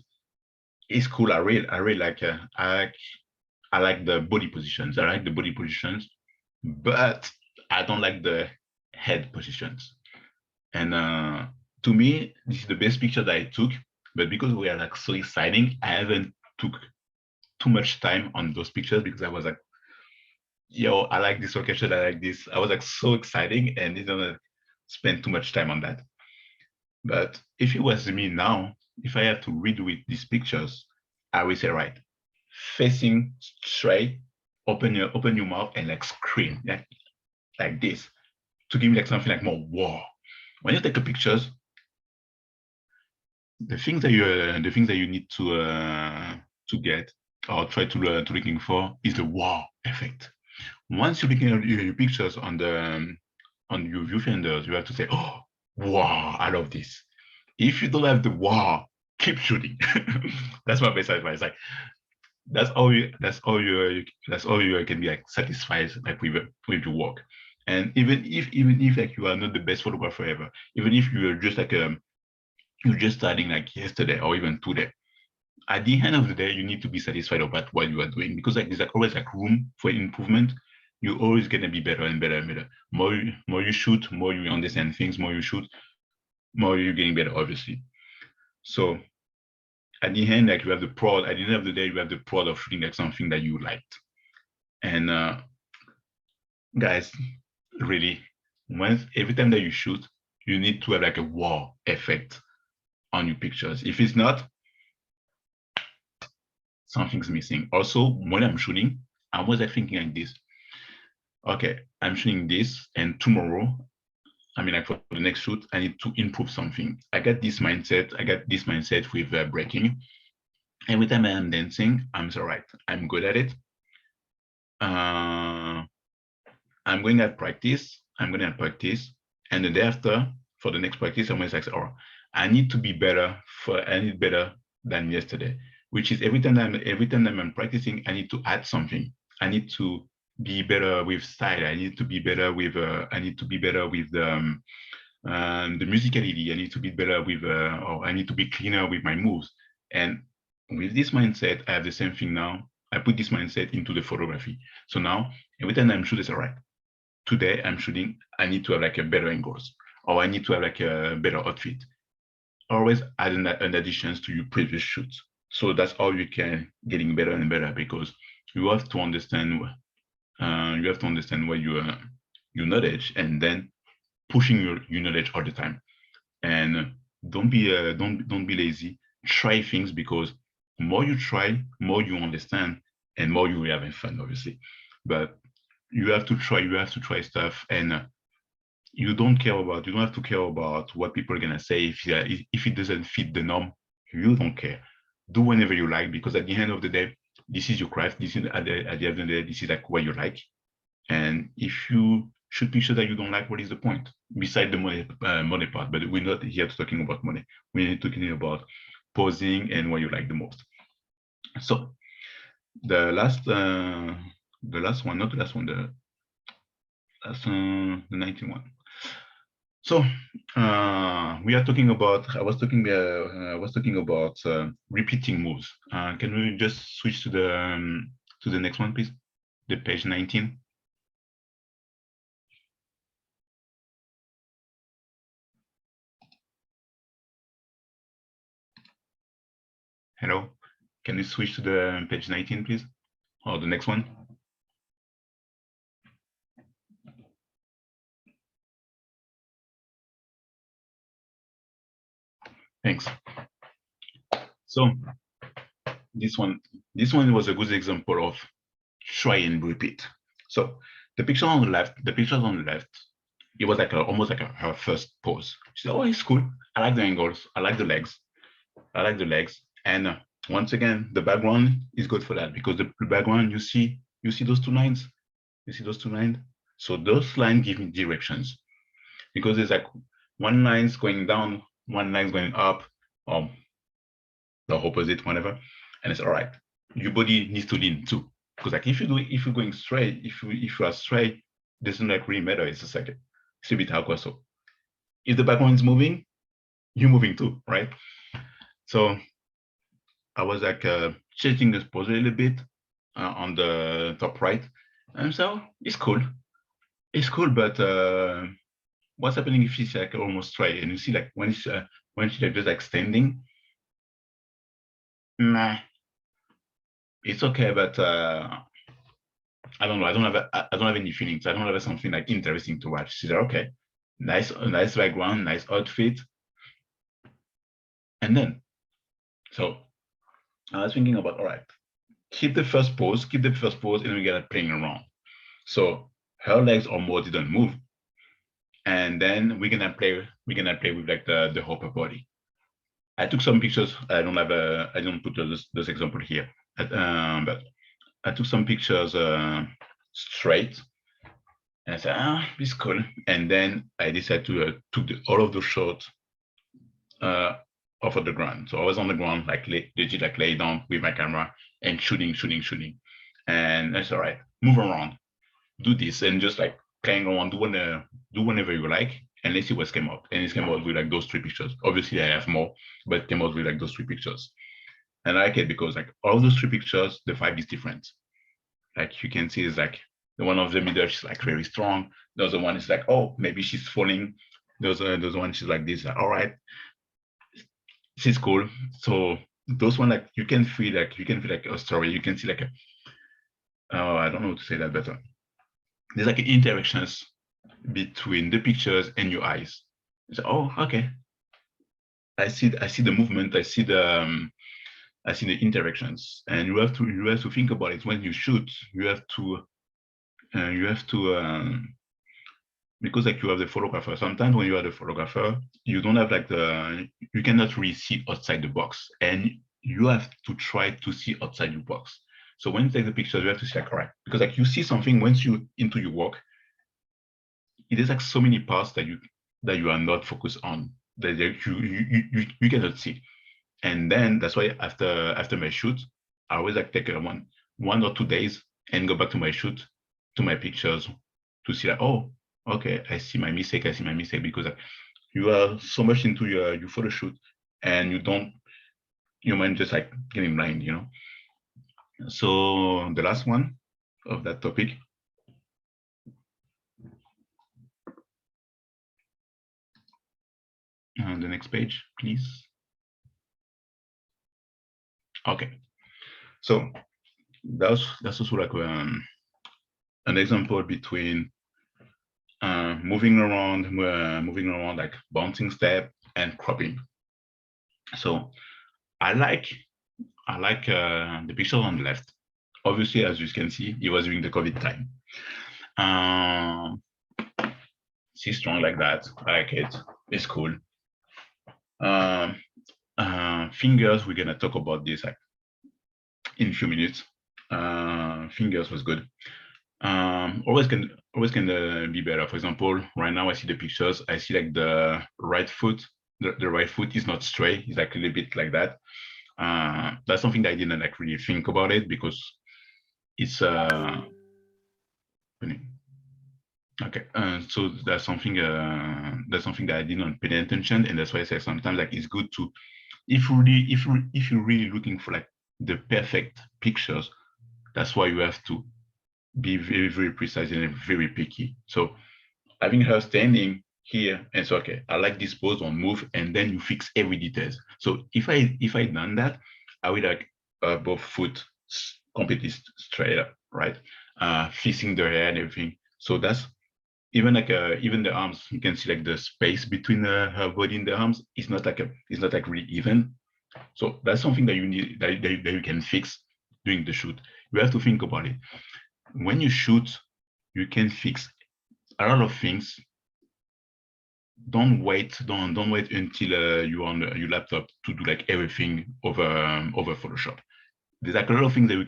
is cool. I really like I like the body positions. I like the body positions, but I don't like the head positions. And to me, this is the best picture that I took. But because we are like so exciting, I haven't took too much time on those pictures because I was like, yo, I like this location, I like this. I was like so exciting and didn't spend too much time on that. But if it was me now, if I have to redo it, these pictures, I will say, right, facing straight, open your mouth and like scream like this to give me like something like more wow. When you take a pictures, the things that you need to get or try to looking for is the wow effect. Once you're looking at your pictures on your viewfinders, you have to say, oh wow, I love this. If you don't have the wow, keep shooting. That's my best advice. Like that's all you can be like satisfied like with your work. And even if like you are not the best photographer ever, even if you're just like you're just starting like yesterday or even today, at the end of the day, you need to be satisfied about what you are doing because like there's like always like room for improvement. You're always gonna be better and better and better. More you shoot, more you understand things. More you shoot, more you're getting better, obviously. So at the end, like you have the prod. At the end of the day, you have the prod of shooting like something that you liked. And guys, really, once every time that you shoot, you need to have like a wow effect on your pictures. If it's not, something's missing. Also, when I'm shooting, I was like thinking like this. Okay, I'm shooting this, and tomorrow, I mean, like for the next shoot, I need to improve something. I got this mindset. With breaking. Every time I am dancing, I'm so right. I'm good at it. I'm going at practice. And the day after, for the next practice, I'm always like, oh, I need to be better. I need better than yesterday. Which is every time I'm practicing, I need to add something. I need to be better with style. I need to be better with the musicality. I need to be better with, or I need to be cleaner with my moves. And with this mindset, I have the same thing now. I put this mindset into the photography. So now, every time I'm shooting, all right, today I'm shooting, I need to have like a better angles, or I need to have like a better outfit. Always add an additions to your previous shoots. So that's how you can getting better and better because you have to understand what your knowledge and then pushing your knowledge all the time. And don't be lazy. Try things because more you try, more you understand, and more you will having fun, obviously. But you have to try stuff, and you don't have to care about what people are gonna say if it doesn't fit the norm. You don't care. Do whenever you like because at the end of the day, this is your craft. This is at the end of the day, this is like what you like. And if you should picture that you don't like, what is the point? Beside the money part, but we're not here talking about money. We're talking about posing and what you like the most. So the last one, not the last one, the 91. So we are talking about. I was talking about repeating moves. Can we just switch to the next one, please? The page 19. Hello, can you switch to the page 19, please? Or the next one? Thanks. So this one was a good example of try and repeat. So the picture on the left, it was like almost like her first pose. She said, "Oh, it's cool. I like the angles. I like the legs. And once again, the background is good for that because the background you see those two lines. You see those two lines. So those lines give me directions because there's like one line's going down, one line's going up, or the opposite, whatever. And it's all right. Your body needs to lean too. Because like if you're going straight, if you are straight, doesn't like really matter. It's just like it's a bit awkward. So if the background is moving, you're moving too, right? So I was like changing this pose a little bit on the top right, and so it's cool. It's cool, but what's happening if she's like almost straight, and you see like when she's like just like standing, nah, it's okay, but I don't know. I don't have any feelings. I don't have something like interesting to watch. She's like, okay, nice background, nice outfit, and then so I was thinking about, all right, keep the first pose, and we get playing around. So her legs almost didn't move, and then we're gonna play with like the upper body. I took some pictures. I don't put this example here, but I took some pictures straight, and I said, it's cool. And then I decided to took all of those shots off of the ground. So I was on the ground, like legit, like lay down with my camera and shooting. And that's all right. Move around, do this, and just like playing around, do whenever you like, and let's see what's came out. And it came out with like those 3 pictures. Obviously, I have more, but it came out with like those 3 pictures. And I like it because like all those 3 pictures, the vibe is different. Like you can see, is like the one of the middle, she's like very strong. The other one is like, oh, maybe she's falling. Those one she's like this. Like, all right, she's cool. So those one like you can feel like a story. You can see like I don't know how to say that better. There's like interactions between the pictures and your eyes. It's like, oh, okay. I see the movement. I see the interactions, and you have to think about it when you shoot. You have to because like you have the photographer. Sometimes when you are the photographer, you don't have like you cannot really see outside the box, and you have to try to see outside your box. So when you take the pictures, you have to see like, all right, because like you see something once you into your work, it is like so many parts that you are not focused on, that you cannot see. And then that's why after my shoot, I always like take 1 or 2 days and go back to my shoot, to my pictures, to see like, oh, okay, I see my mistake, because you are so much into your photo shoot, and your mind just like getting blind, you know. So the last one of that topic. The next page, please. Okay, so that's also like an example between moving around like bouncing step and cropping. So I like the picture on the left. Obviously, as you can see, it was during the COVID time. She's strong like that. I like it. It's cool. Fingers, we're gonna talk about this like in a few minutes. Fingers was good. Always can be better. For example, right now I see the pictures. I see like the right foot. The right foot is not straight. It's like a little bit like that. That's something that I didn't like really think about it, because it's okay. So that's something that I didn't pay attention, and that's why I say sometimes like it's good to, if you're really looking for like the perfect pictures, that's why you have to be very, very precise and very picky. So having her standing here, and so okay, I like this pose on move, and then you fix every details. So if I done that, I would like both foot completely straight up, right? Fixing the hair and everything. So that's even like even the arms, you can see like the space between her body and the arms. It's not like really even. So that's something that you need, that you can fix during the shoot. You have to think about it. When you shoot, you can fix a lot of things. Don't wait until you're on your laptop to do like everything over Photoshop. There's like a lot of things that we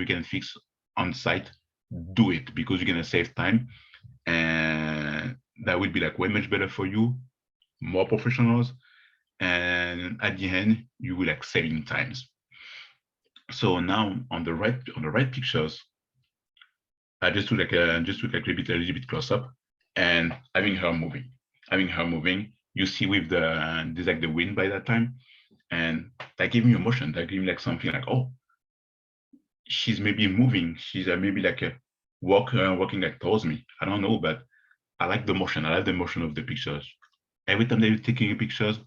can fix on site. Do it, because you're gonna save time, and that would be like way much better for you, more professionals, and at the end you will like saving times. So now on the right pictures, I just took like a little bit close up, and having her moving. You see with there's like the wind by that time, and that gave me emotion. That gave me like something like, oh, she's maybe moving. She's maybe like a walking like towards me. I don't know, but I like the motion. I like the motion of the pictures. Every time they're taking pictures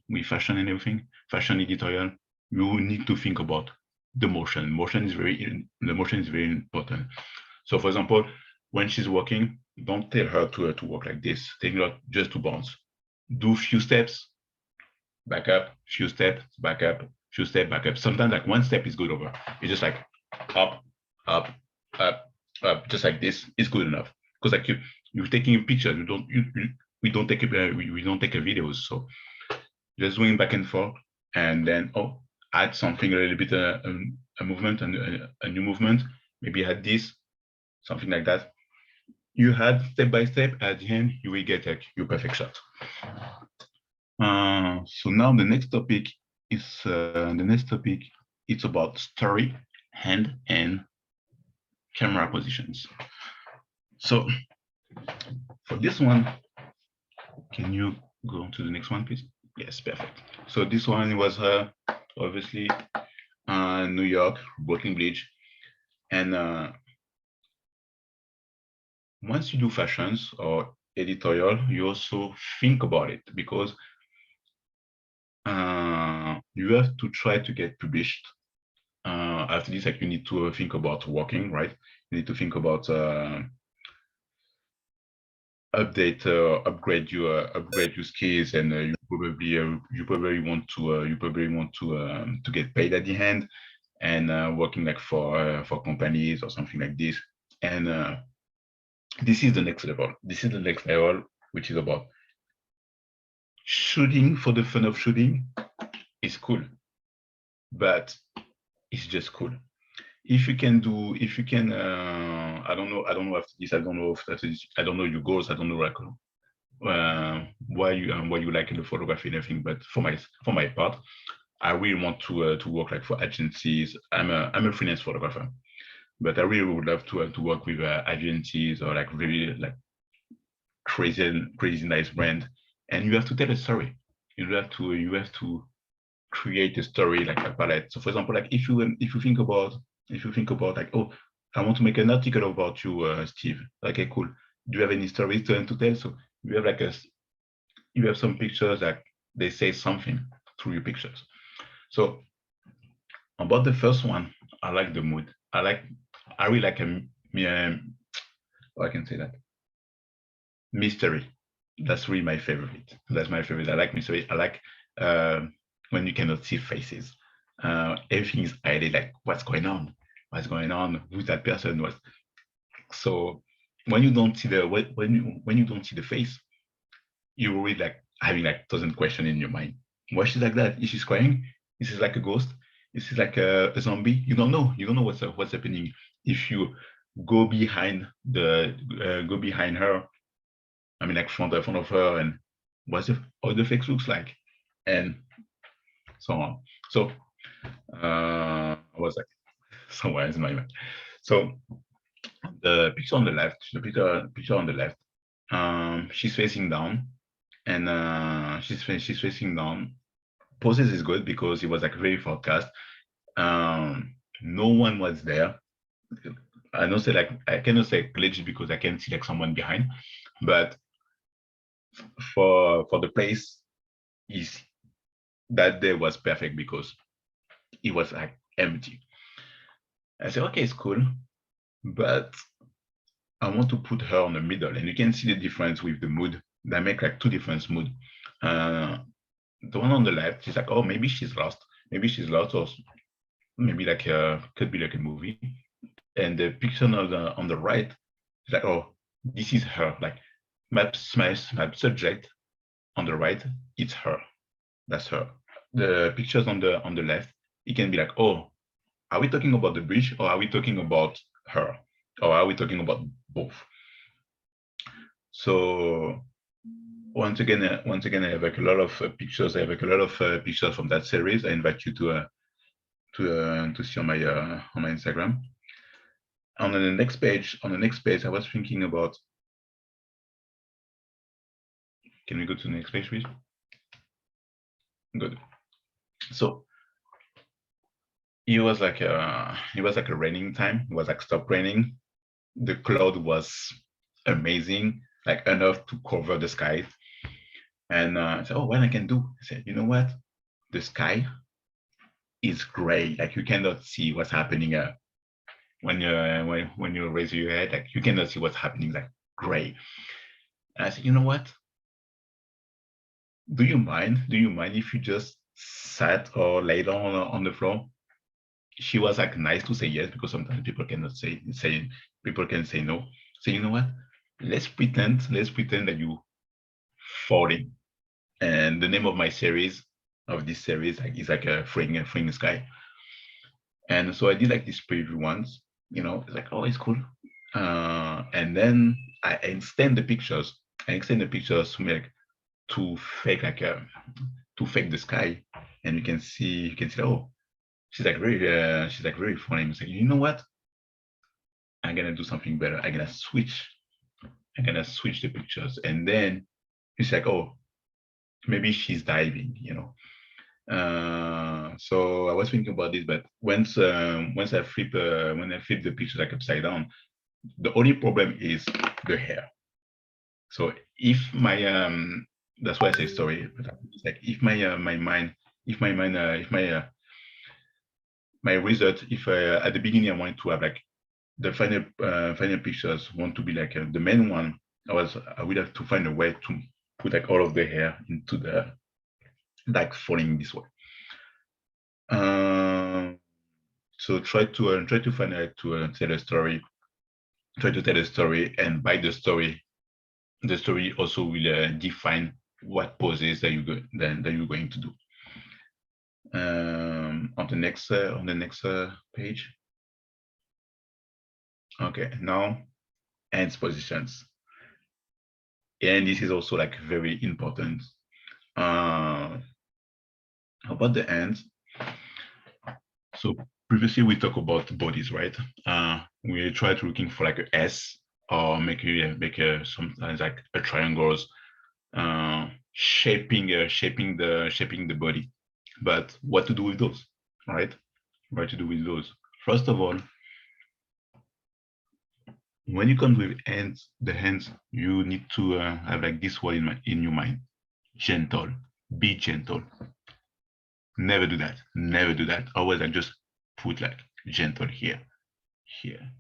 with fashion and everything, fashion editorial, you need to think about the motion. The motion is very important. So, for example, when she's walking, don't tell her to walk like this. Tell her just to bounce. Do few steps, back up, few steps, back up, few steps, back up. Sometimes like one step is good over. It's just like up, up, up, up, just like this is good enough. Because like you're taking a picture, we don't take a video, so just doing back and forth, and then add something a little bit a movement and a new movement. Maybe add this, something like that. You had step by step. At the end, you will get like your perfect shot. So now the next topic is it's about story, hand, and camera positions. So for this one, can you go on to the next one, please? Yes, perfect. So this one was obviously New York, Brooklyn Bridge, and once you do fashions or editorial, you also think about it, because you have to try to get published. After this, like you need to think about working, right? You need to think about upgrade your skills, and you probably want to get paid at the end, and working like for companies or something like this. And this is the next level. This is the next level, which is about shooting for the fun of shooting. Is cool, but it's just cool. If you can, I don't know after this, I don't know your goals, I don't know like why you like in the photography and everything. But for my part, I really want to work like for agencies. I'm a freelance photographer, but I really would love to work with agencies or like really like crazy nice brand. And you have to tell a story. You have to create a story, like a palette. So for example, like if you think about like, oh, I want to make an article about you, Steve. Okay, cool. Do you have any stories to tell? So you have like you have some pictures that they say something through your pictures. So about the first one, I like the mood. I really like I can say that mystery. That's really my favorite. That's my favorite. I like mystery. I like when you cannot see faces. Everything is hidden, like what's going on? What's going on? Who's that person? So when you don't see when you don't see the face, you're really like having like 1,000 questions in your mind. Why she's like that? Is she crying? Is she like a ghost? Is she like a zombie? You don't know. You don't know what's happening. If you go behind her, I mean, like front of her, and how the face looks like, and so on. So I was like, somewhere in my mind. So the picture on the left, she's facing down, and she's facing down. Poses is good because it was like very forecast. No one was there. I cannot say glitch because I can see like someone behind, but for the place is that day was perfect because it was like empty. I said, okay, it's cool, but I want to put her on the middle, and you can see the difference with the mood. They make like two different mood. The one on the left, she's like, oh, maybe she's lost, or maybe like could be like a movie. And the picture on the right, it's like, oh, this is her. Like my subject on the right, it's her. That's her. The pictures on the left, it can be like, oh, are we talking about the bridge, or are we talking about her, or are we talking about both? So once again, I have like a lot of pictures. I have like a lot of pictures from that series. I invite you to see on my Instagram. On the next page, I was thinking about. Can we go to the next page, please? Good. So it was like a raining time. It was like stop raining. The cloud was amazing, like enough to cover the sky. And I said, oh, what I can do? I said, you know what? The sky is gray. Like you cannot see what's happening when you raise your head. Like you cannot see what's happening. Like gray. And I said, you know what? Do you mind? Do you mind if you just sat or lay down on the floor? She was like nice to say yes, because sometimes people cannot say people can say no. So you know what? Let's pretend that you falling. And the name of my series is like a freeing sky. And so I did like this preview once, it's like, oh, it's cool. And then I extend the pictures. To make to fake the sky, and you can see, oh, she's like very funny. It's like, you know what? I'm gonna do something better. I'm gonna switch the pictures, and then it's like, oh, maybe she's diving, So I was thinking about this, but once I flip the picture like upside down, the only problem is the hair. So if my that's why I say story. But it's like if my result, if at the beginning I wanted to have like the final pictures want to be like the main one, I would have to find a way to put like all of the hair into the like falling this way. So try to find out to tell a story. Try to tell a story, and by the story also will define what poses that you're going to do. On the next page. Okay, now hands positions, and this is also like very important. About the hands. So previously we talked about bodies, right? We tried looking for like a S, or make sometimes like a triangles, shaping the body. But what to do with those, right? What to do with those? First of all, when you come with the hands, you need to have like this word in your mind: gentle. Be gentle. Never do that. Never do that. Always like just put like gentle here, here,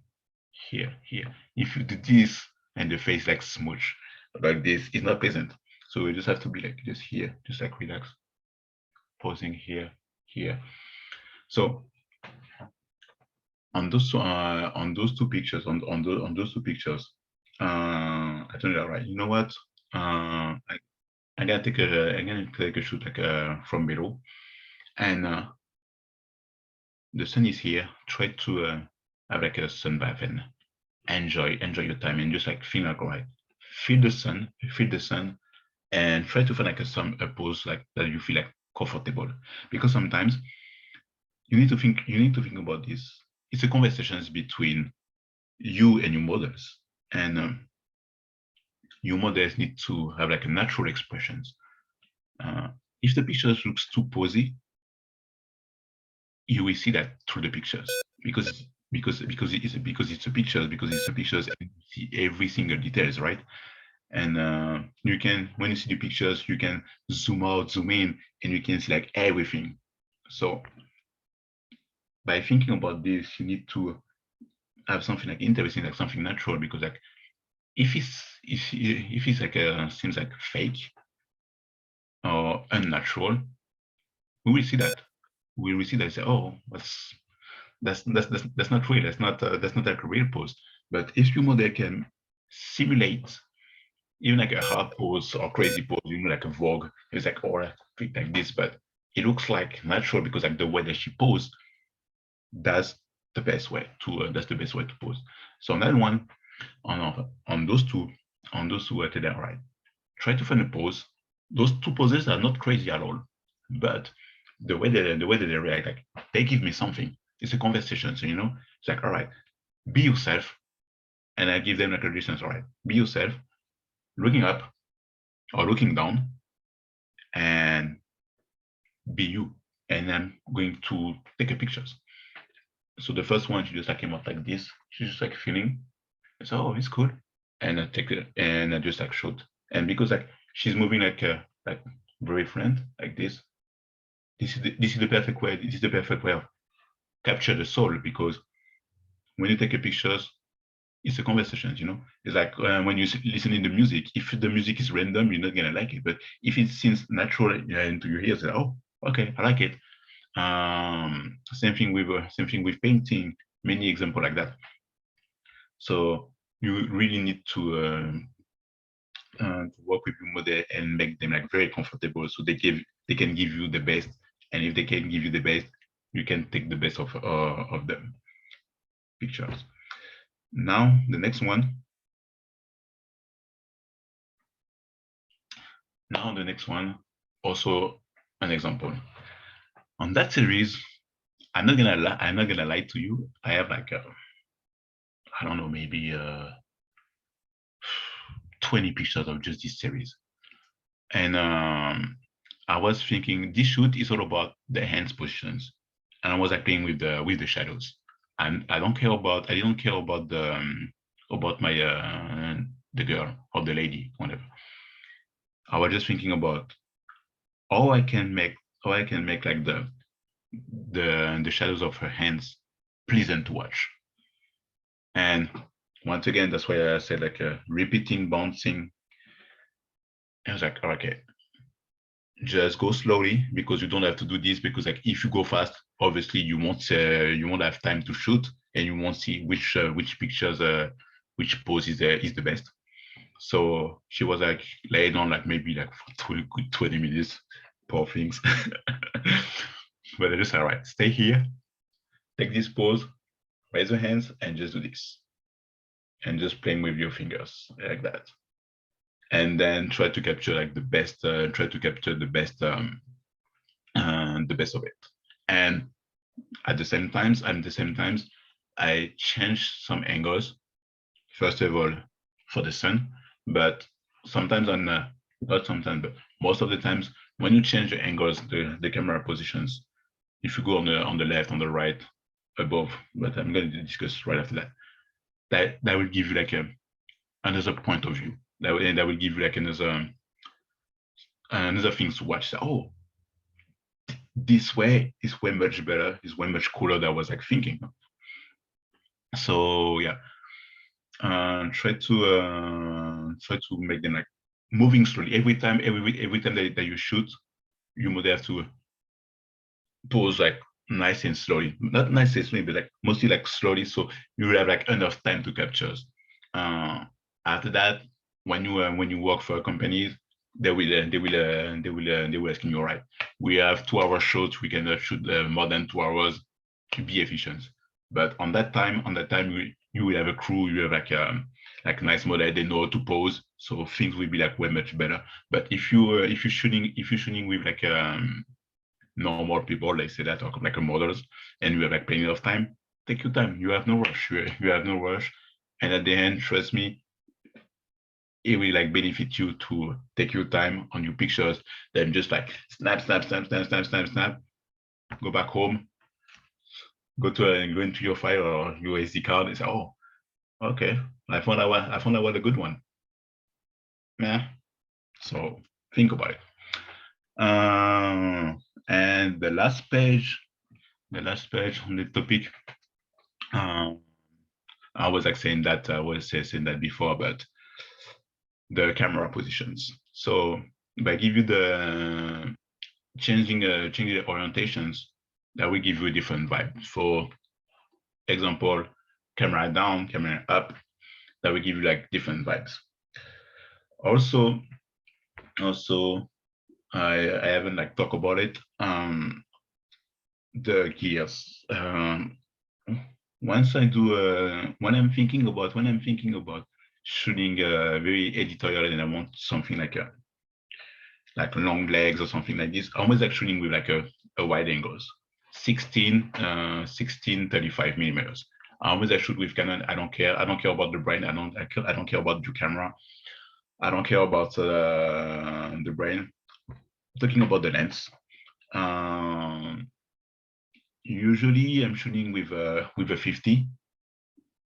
here, here. If you do this and the face like smooch like this, it's not pleasant. So we just have to be like just here, just like relax, pausing here, here. So on those two pictures, on those two pictures, I turned it out right. You know what? I'm gonna take a shoot like from below, and the sun is here. Try to have like a sun bath and enjoy your time, and just like feel like, all right, feel the sun, and try to find like a pose like that you feel like comfortable. Because sometimes you need to think about this. It's a conversation between you and your models, and your models need to have like a natural expressions. If the pictures looks too posy, you will see that through the pictures, because it's a pictures, and you see every single details, right? And you can, when you see the pictures, you can zoom out, zoom in, and you can see like everything. So by thinking about this, you need to have something like interesting, like something natural, because like if it's like seems like fake or unnatural, we will see that. We will see that, say, oh, that's not real. That's not like a real pose. But if your model can simulate even like a hard pose or crazy pose, like a Vogue, it's like, or like this, but it looks like natural, because like the way that she posed, that's the best way to pose. So on that one, on those two to the right, try to find a pose. Those two poses are not crazy at all, but the way that they react, like they give me something. It's a conversation, so it's like, all right, be yourself, and I give them like a distance. All right, be yourself, looking up or looking down, and be you. And I'm going to take a pictures. So the first one, she just like came up like this. She's just like feeling. So oh, it's cool, and I take it and I just like showed. And because like she's moving like very friend like this. This is the perfect way. This is the perfect way of capture the soul, because when you take a pictures, it's a conversation. It's like when you listen in the music. If the music is random, you're not gonna like it. But if it seems natural into your ears, like, oh, okay, I like it. Same thing with painting. Many examples like that. So you really need to work with your model and make them like very comfortable, so they can give you the best. And if they can give you the best, you can take the best of them pictures. Now the next one. Now the next one, also an example. On that series, I'm not gonna lie to you. I have like I don't know, maybe 20 pictures of just this series. And I was thinking this shoot is all about the hands positions, and I was like playing with the shadows. And I didn't care about the about my the girl or the lady, whatever. I was just thinking about how I can make like the shadows of her hands pleasant to watch. And once again, that's why I said like repeating, bouncing. I was like, okay, just go slowly, because you don't have to do this, because like if you go fast, obviously you won't have time to shoot, and you won't see which pictures which pose is the best. So she was like laying on like maybe like for 20 minutes, poor things. But I just all right, stay here, take this pose, raise your hands, and just do this, and just playing with your fingers like that, and then try to capture like the best. Try to capture the best of it. And at the same times, I changed some angles. First of all, for the sun, but sometimes not sometimes, but most of the times, when you change the angles, the camera positions, if you go on the left, on the right, above, but I'm going to discuss right after that. That will give you like another point of view. That will give you like another things to watch. Oh, this way is way much better, is way much cooler than I was like thinking. So yeah, try to make them like moving slowly every time that you shoot. You would have to pose like nice and slowly, not nice and slowly, but like mostly like slowly, so you will have like enough time to capture. After that, when you work for companies, they will ask you, all right, we have 2-hour shots, we cannot shoot more than 2 hours to be efficient. But on that time, you will have a crew, you have like nice model, they know how to pose, so things will be like way much better. But if you're shooting with like normal people, like say that, or like models, and you have like plenty of time, take your time. You have no rush. You have no rush. And at the end, trust me, it will like benefit you to take your time on your pictures, then just like snap, go back home, go into your file or your SD card and say, oh, okay, I found out a good one. Yeah. So think about it. And the last page on the topic, I was like saying that before, but the camera positions. So if I give you the changing the orientations, that will give you a different vibe. For example, camera down, camera up, that will give you like different vibes. Also, I haven't like talked about it. The gears. Once I do when I'm thinking about shooting very editorial, and I want something like long legs or something like this, I always like shooting with like a a wide angles, 35 millimeters. When I shoot with Canon, I don't care. I don't care about the brain. I don't care about your camera. I don't care about the brain. Talking about the lens. Usually I'm shooting with a 50.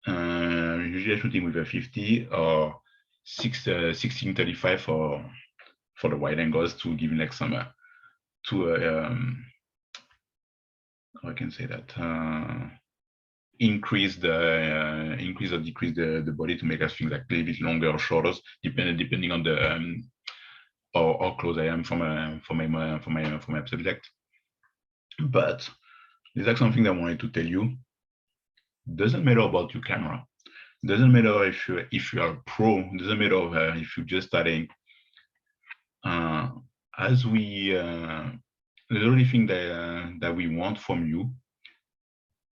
Usually I'm shooting with a 50 or 1635 for the wide angles to give like some how I can say that increase or decrease the body to make us feel like a little bit longer or shorter, depending on the how close I am for my subject. But there's like something that I wanted to tell you. Doesn't matter about your camera. Doesn't matter if you are a pro. Doesn't matter if you're just starting. As we the only thing that we want from you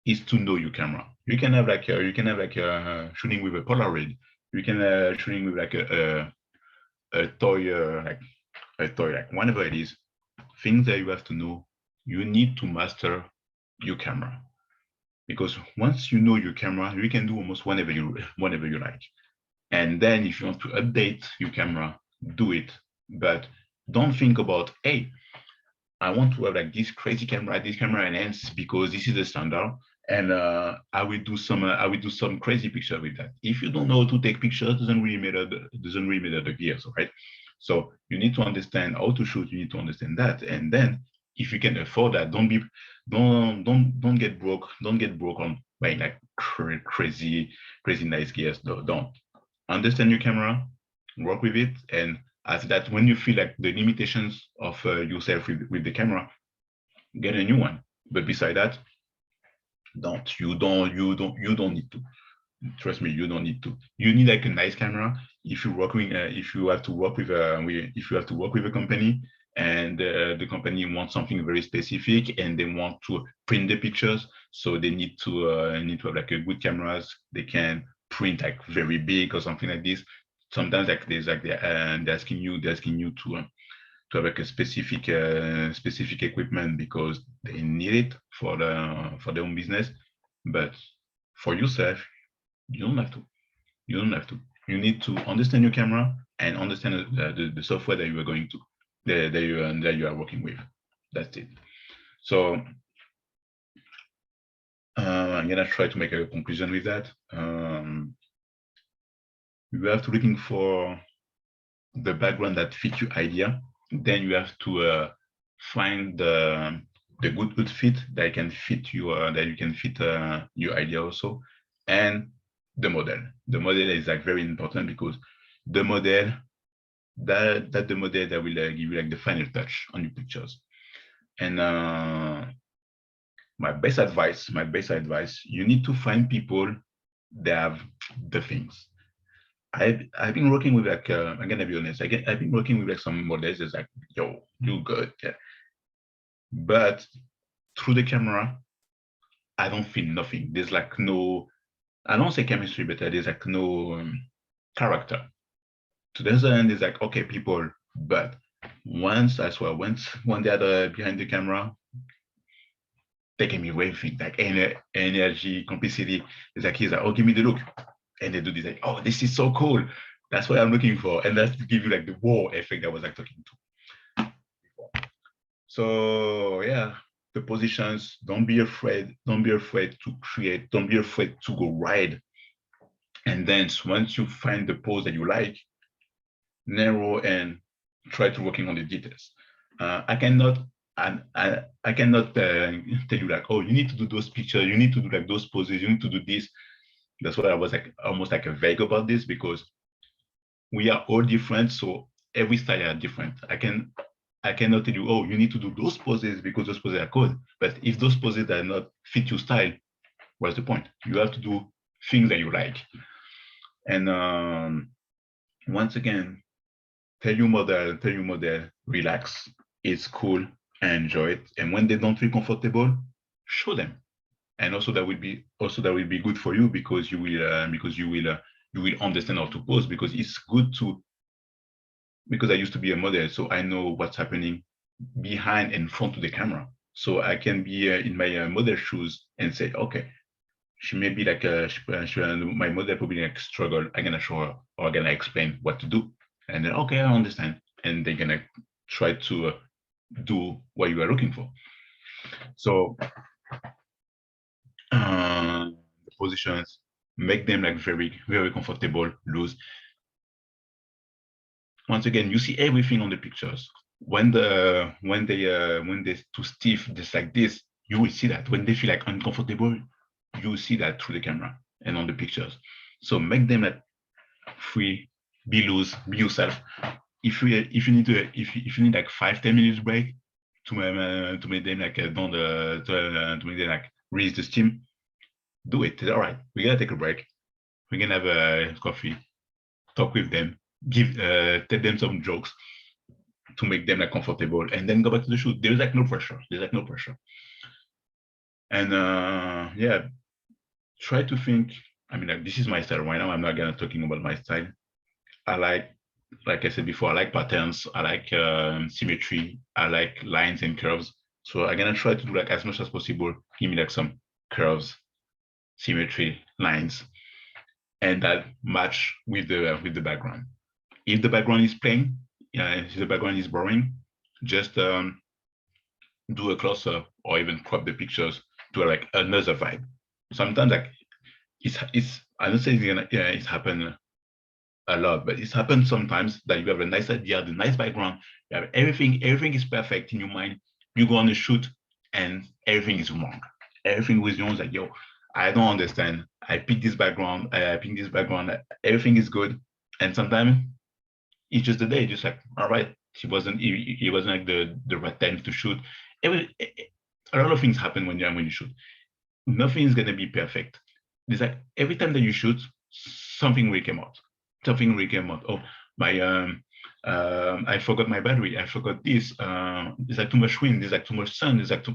is to know your camera. You can have like shooting with a Polaroid. You can shooting with like a toy like whatever it is. Things that you have to know. You need to master your camera, because once you know your camera, you can do almost whenever you like. And then if you want to update your camera, do it. But don't think about, hey, I want to have like this crazy camera, this camera enhanced because this is the standard, and I will do some crazy picture with that. If you don't know how to take pictures, doesn't really matter the gears, right? So you need to understand how to shoot. You need to understand that, and then if you can afford that, don't get broke. Don't get broke on buying like crazy nice gears. No, don't. Understand your camera, work with it, and after that, when you feel like the limitations of yourself with the camera, get a new one. But beside that, you don't need to. Trust me, you don't need to. You need like a nice camera. If you have to work with a company, and the company wants something very specific, and they want to print the pictures, so they need to have like a good cameras. They can print like very big or something like this. Sometimes like there's like they're asking you to have like a specific equipment because they need it for their own business. But for yourself, you don't have to. You don't have to. You need to understand your camera and understand the software that you are going to that you are working with. That's it. So I'm gonna try to make a conclusion with that. You have to looking for the background that fits your idea. Then you have to find the good fit that can fit your your idea also, and the model. The model is like very important, because the model that will give you like the final touch on your pictures. And my best advice, you need to find people that have the things. I've been working with like I'm gonna be honest. I've been working with like some models. It's like, yo, you good, yeah. But through the camera, I don't feel nothing. There's like no, I don't say chemistry, but there's like no character. To the other end, it's like, okay, people, but once when they are behind the camera, they can be waving like energy, complicity. It's like he's like, oh, give me the look, and they do this like, oh, this is so cool. That's what I'm looking for, and that's to give you like the wow effect I was like talking to. So yeah, the positions. Don't be afraid. Don't be afraid to create. Don't be afraid to go wide. And then once you find the pose that you like, narrow and try to working on the details. I cannot tell you like, oh, you need to do those pictures, you need to do like those poses, you need to do this. That's why I was like almost like a vague about this, because we are all different, so every style are different. I cannot tell you, oh, you need to do those poses because those poses are cool. But if those poses are not fit your style, what's the point? You have to do things that you like. And once again, tell your model, relax, it's cool, enjoy it. And when they don't feel comfortable, show them. And also that will be good for you, because you will understand how to pose, because it's good to, because I used to be a model, so I know what's happening behind and front of the camera. So I can be in my model shoes and say, okay, she may be like my model probably like struggle. I'm gonna show her or I'm gonna explain what to do, and then okay, I understand, and they're gonna try to do what you are looking for. So the positions, make them like very comfortable, loose. Once again, you see everything on the pictures. When they too stiff, just like this, you will see that. When they feel like uncomfortable, you will see that through the camera and on the pictures. So make them like free, be loose, be yourself. If you need like 5-10 minutes break to make them like to make them like release the steam, do it. All right, we're gonna take a break. We're gonna have a coffee, talk with them, tell them some jokes to make them like comfortable, and then go back to the shoot. There's like no pressure. There's like no pressure. And yeah, try to think. I mean, like this is my style right now. I'm not gonna talking about my style. I like I said before, I like patterns. I like symmetry. I like lines and curves. So I'm gonna try to do like as much as possible. Give me like some curves, symmetry, lines, and that match with the background. If the background is plain, if the background is boring, just do a close-up or even crop the pictures to like another vibe. Sometimes like it's I don't say it's happened a lot, but it's happened sometimes that you have a nice idea, the nice background, you have everything is perfect in your mind. You go on a shoot and everything is wrong. Everything was wrong. Like, yo, I don't understand. I picked this background, everything is good. And sometimes it's just the day, just like, all right, he wasn't like the right time to shoot. A lot of things happen when you shoot. Nothing is gonna be perfect. It's like every time that you shoot, something will come out. Something will come out. Oh, I forgot my battery. I forgot this. There's like too much wind. There's like too much sun. There's like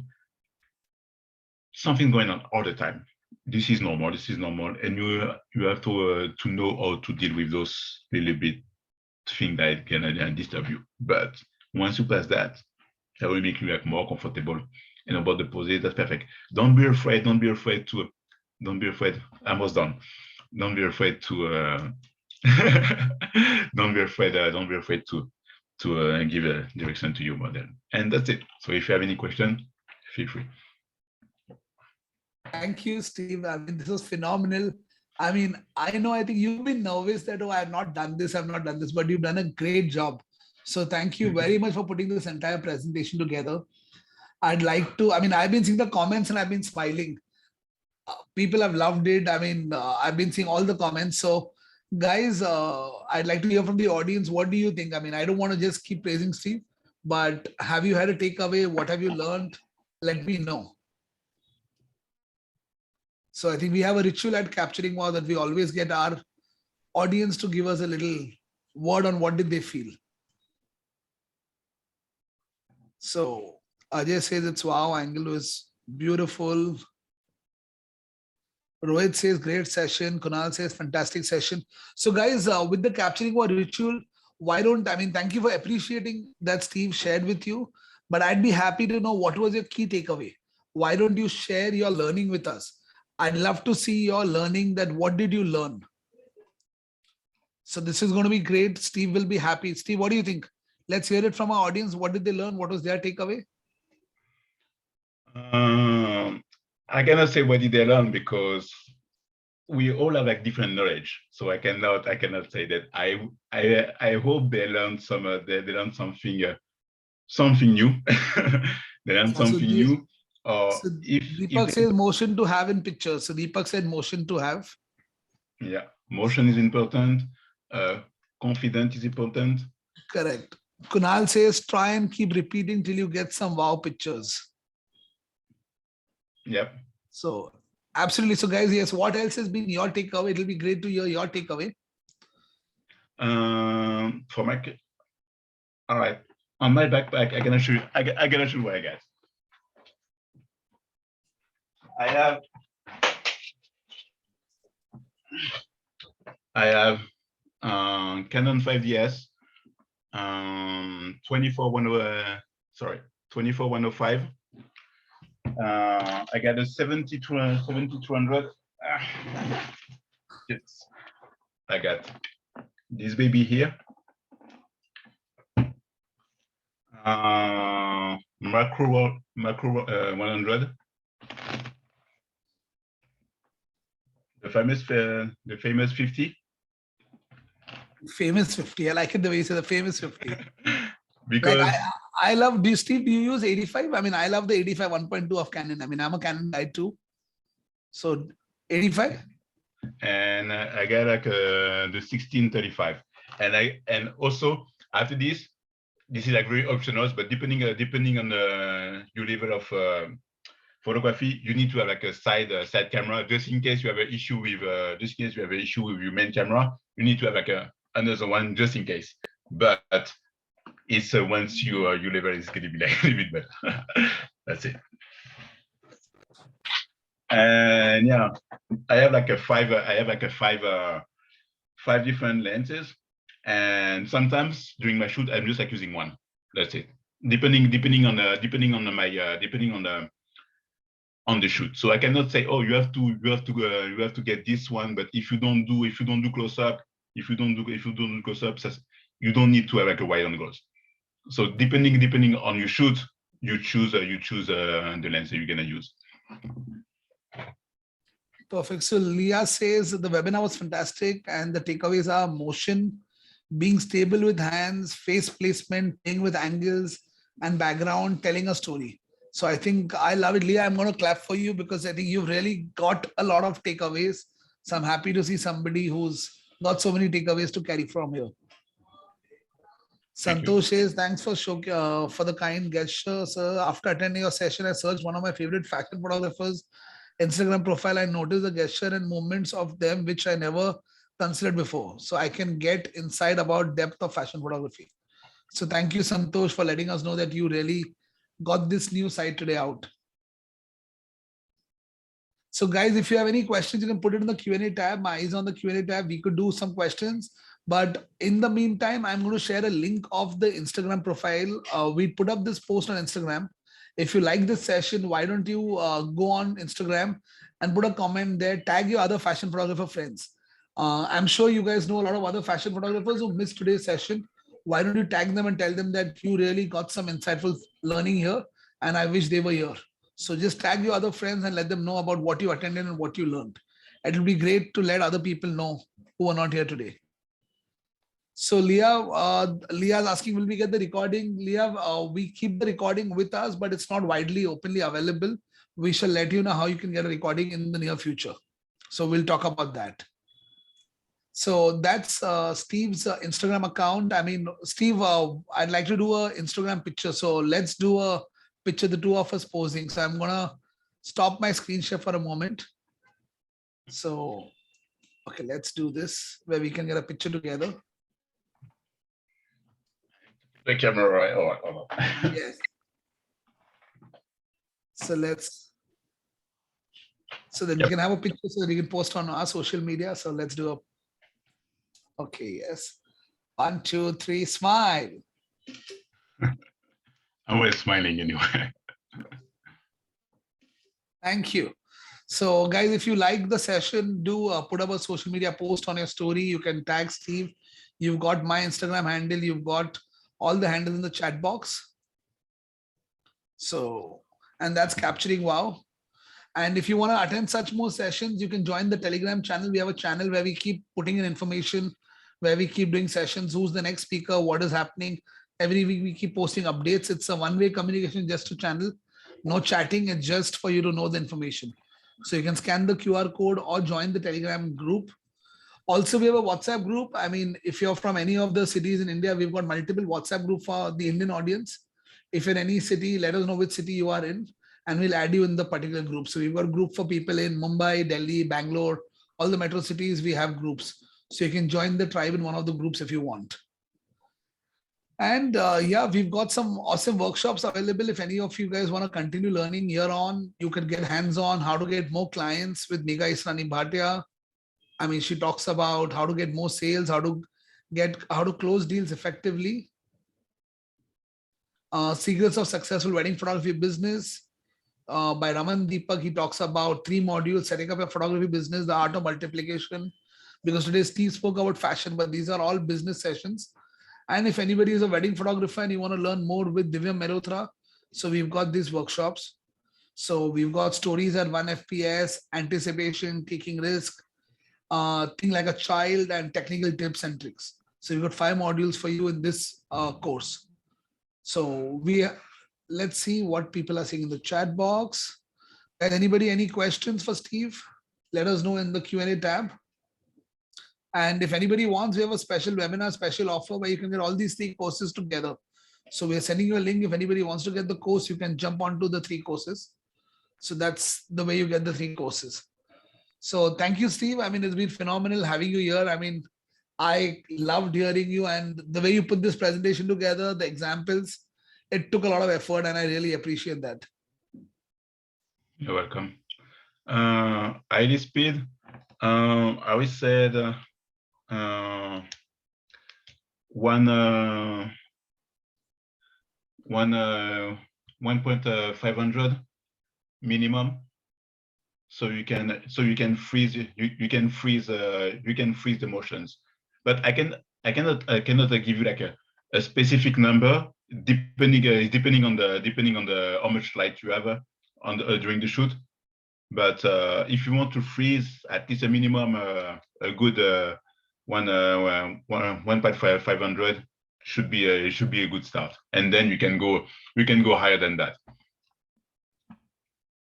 something going on all the time. This is normal. This is normal, and you have to know how to deal with those little bit things that can disturb you. But once you pass that, that will make you like more comfortable. And about the poses, that's perfect. Don't be afraid. Don't be afraid. I'm almost done. Don't be afraid to. Don't be afraid. Don't be afraid to give a direction to your model. And that's it. So if you have any question, feel free. Thank you, Steve. I mean, this was phenomenal. I mean, I know, I think you've been nervous that, oh, I have not done this, but you've done a great job. So thank you very much for putting this entire presentation together. I'd like to, I mean, I've been seeing the comments and I've been smiling. People have loved it. I mean, I've been seeing all the comments. So guys, I'd like to hear from the audience. What do you think? I mean, I don't want to just keep praising Steve, but have you had a takeaway? What have you learned? Let me know. So I think we have a ritual at Capturingwow that we always get our audience to give us a little word on what did they feel. So Ajay says it's wow, angle was beautiful. Rohit says great session. Kunal says fantastic session. So guys, with the Capturingwow ritual, why don't, I mean, thank you for appreciating that Steve shared with you, but I'd be happy to know what was your key takeaway. Why don't you share your learning with us? I'd love to see your learning, that what did you learn? So this is going to be great. Steve will be happy. Steve, what do you think? Let's hear it from our audience. What did they learn? What was their takeaway? I cannot say what did they learn because we all have like different knowledge. So I cannot say that. I hope they learned they learned something new. They learned something new. So Deepak says motion to have in pictures. So Deepak said motion to have. Yeah, motion is important. Confidence is important. Correct. Kunal says try and keep repeating till you get some wow pictures. Yep. So absolutely. So guys, yes, what else has been your takeaway? It'll be great to hear your takeaway. For my, all right, on my backpack, I can show you. I can show you what I got. I have Canon 5DS, 24-105, I got a 7200. Yes, I got this baby here. Macro 100. The famous 50. Famous 50. I like it the way you say the famous 50. Because Like I love, Steve, do you use 85? I mean, I love the 85 1.2 of Canon. I mean, I'm a Canon guy too. So 85? And I got like the 1635. And also after this is like very optional, but depending on the your level of photography, you need to have like a side camera just in case you have an issue with your main camera. You need to have like another one just in case. But it's once your level is going to be like a little bit better. That's it. And yeah, I have like five different lenses, and sometimes during my shoot I'm just like using one. That's it. Depending on the shoot. So I cannot say, oh, you have to get this one, but if you don't do close up, you don't need to have like a wide angle. So depending on your shoot, you choose the lens that you're gonna use. Perfect. So Leah says the webinar was fantastic and the takeaways are motion, being stable with hands, face placement, playing with angles and background, telling a story. So I think I love it. Leah, I'm going to clap for you because I think you've really got a lot of takeaways. So I'm happy to see somebody who's got so many takeaways to carry from here. Santosh says, thanks for the kind gesture, sir. After attending your session, I searched one of my favorite fashion photographers' Instagram profile. I noticed the gesture and movements of them, which I never considered before. So I can get insight about depth of fashion photography. So thank you, Santosh, for letting us know that you really got this new site today out. So guys, if you have any questions, you can put it in the Q&A tab. My eyes on the Q&A tab. We could do some questions. But in the meantime, I'm going to share a link of the Instagram profile. We put up this post on Instagram. If you like this session, why don't you go on Instagram and put a comment there, tag your other fashion photographer friends. I'm sure you guys know a lot of other fashion photographers who missed today's session. Why don't you tag them and tell them that you really got some insightful learning here and I wish they were here. So just tag your other friends and let them know about what you attended and what you learned. It'll be great to let other people know who are not here today. So Leah's asking, will we get the recording? Leah, we keep the recording with us, but it's not widely openly available. We shall let you know how you can get a recording in the near future. So we'll talk about that. So that's Steve's Instagram account. I mean, Steve, I'd like to do an Instagram picture. So let's do a picture, the two of us posing. So I'm gonna stop my screen share for a moment. So, okay, let's do this where we can get a picture together. The camera, right? Oh. Yes. So so then we can have a picture so that we can post on our social media. So let's do a, okay, yes. 1, 2, 3, smile. I'm always smiling anyway. Thank you. So guys, if you like the session, do put up a social media post on your story. You can tag Steve. You've got my Instagram handle. You've got all the handles in the chat box. So, and that's Capturingwow. And if you want to attend such more sessions, you can join the Telegram channel. We have a channel where we keep putting in information, where we keep doing sessions, who's the next speaker, what is happening. Every week we keep posting updates. It's a one-way communication, just to channel. No chatting, it's just for you to know the information. So you can scan the QR code or join the Telegram group. Also, we have a WhatsApp group. I mean, if you're from any of the cities in India, we've got multiple WhatsApp group for the Indian audience. If you're in any city, let us know which city you are in, and we'll add you in the particular group. So we've got a group for people in Mumbai, Delhi, Bangalore, all the metro cities, we have groups. So you can join the tribe in one of the groups if you want. And yeah, we've got some awesome workshops available. If any of you guys want to continue learning here on, you can get hands-on how to get more clients with Megha Israni Bhatia. I mean, she talks about how to get more sales, how to close deals effectively. Secrets of successful wedding photography business. by Raman Deepak. He talks about 3 modules: setting up a photography business, the art of multiplication. Because today Steve spoke about fashion, but these are all business sessions. And if anybody is a wedding photographer and you want to learn more with Divya Mehrotra, so we've got these workshops. So we've got stories at 1 FPS, anticipation, taking risk, think like a child, and technical tips and tricks. So we've got 5 modules for you in this course. So let's see what people are saying in the chat box. Has anybody any questions for Steve? Let us know in the Q&A tab. And if anybody wants, we have a special webinar, special offer where you can get all these 3 courses together. So we're sending you a link. If anybody wants to get the course, you can jump onto the 3 courses. So that's the way you get the 3 courses. So thank you, Steve. I mean, it's been phenomenal having you here. I mean, I loved hearing you, and the way you put this presentation together, the examples, it took a lot of effort, and I really appreciate that. You're welcome. ID speed, I always said 1.500 minimum. So you can freeze the motions, but I cannot give you like a specific number depending on the how much light you have on during the shoot. But if you want to freeze at least a minimum, a good 1.500 should be a good start, and then you can go higher than that.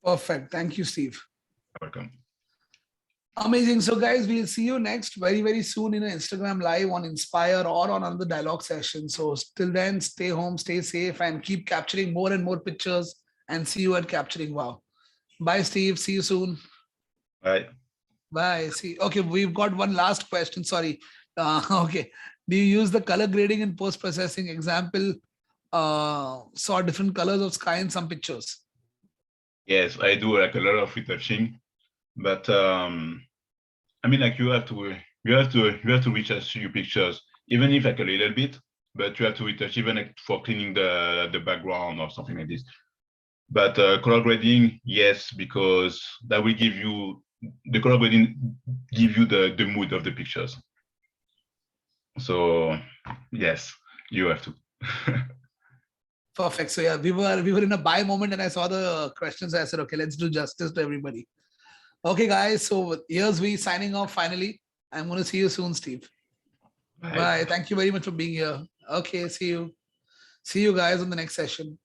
Perfect. Thank you, Steve. Welcome. Amazing. So guys, we'll see you next very soon in an Instagram live on Inspire or on another dialogue session. So till then, stay home, stay safe, and keep capturing more and more pictures, and see you at Capturing Wow. Bye, Steve. See you soon. Bye. Bye. See. Okay, we've got one last question. Sorry. Okay. Do you use the color grading in post-processing? Example, saw different colors of sky in some pictures. Yes, I do like a lot of retouching, but I mean, like you have to retouch your pictures, even if like a little bit, but you have to retouch even like for cleaning the background or something like this. But color grading, yes, because that will give you the color grading, give you the mood of the pictures. So yes, you have to. Perfect. So yeah, we were in a buy moment, and I saw the questions. I said, okay, let's do justice to everybody. Okay, guys. So here's we signing off finally. I'm going to see you soon, Steve. Bye. Thank you very much for being here. Okay, see you. See you guys on the next session.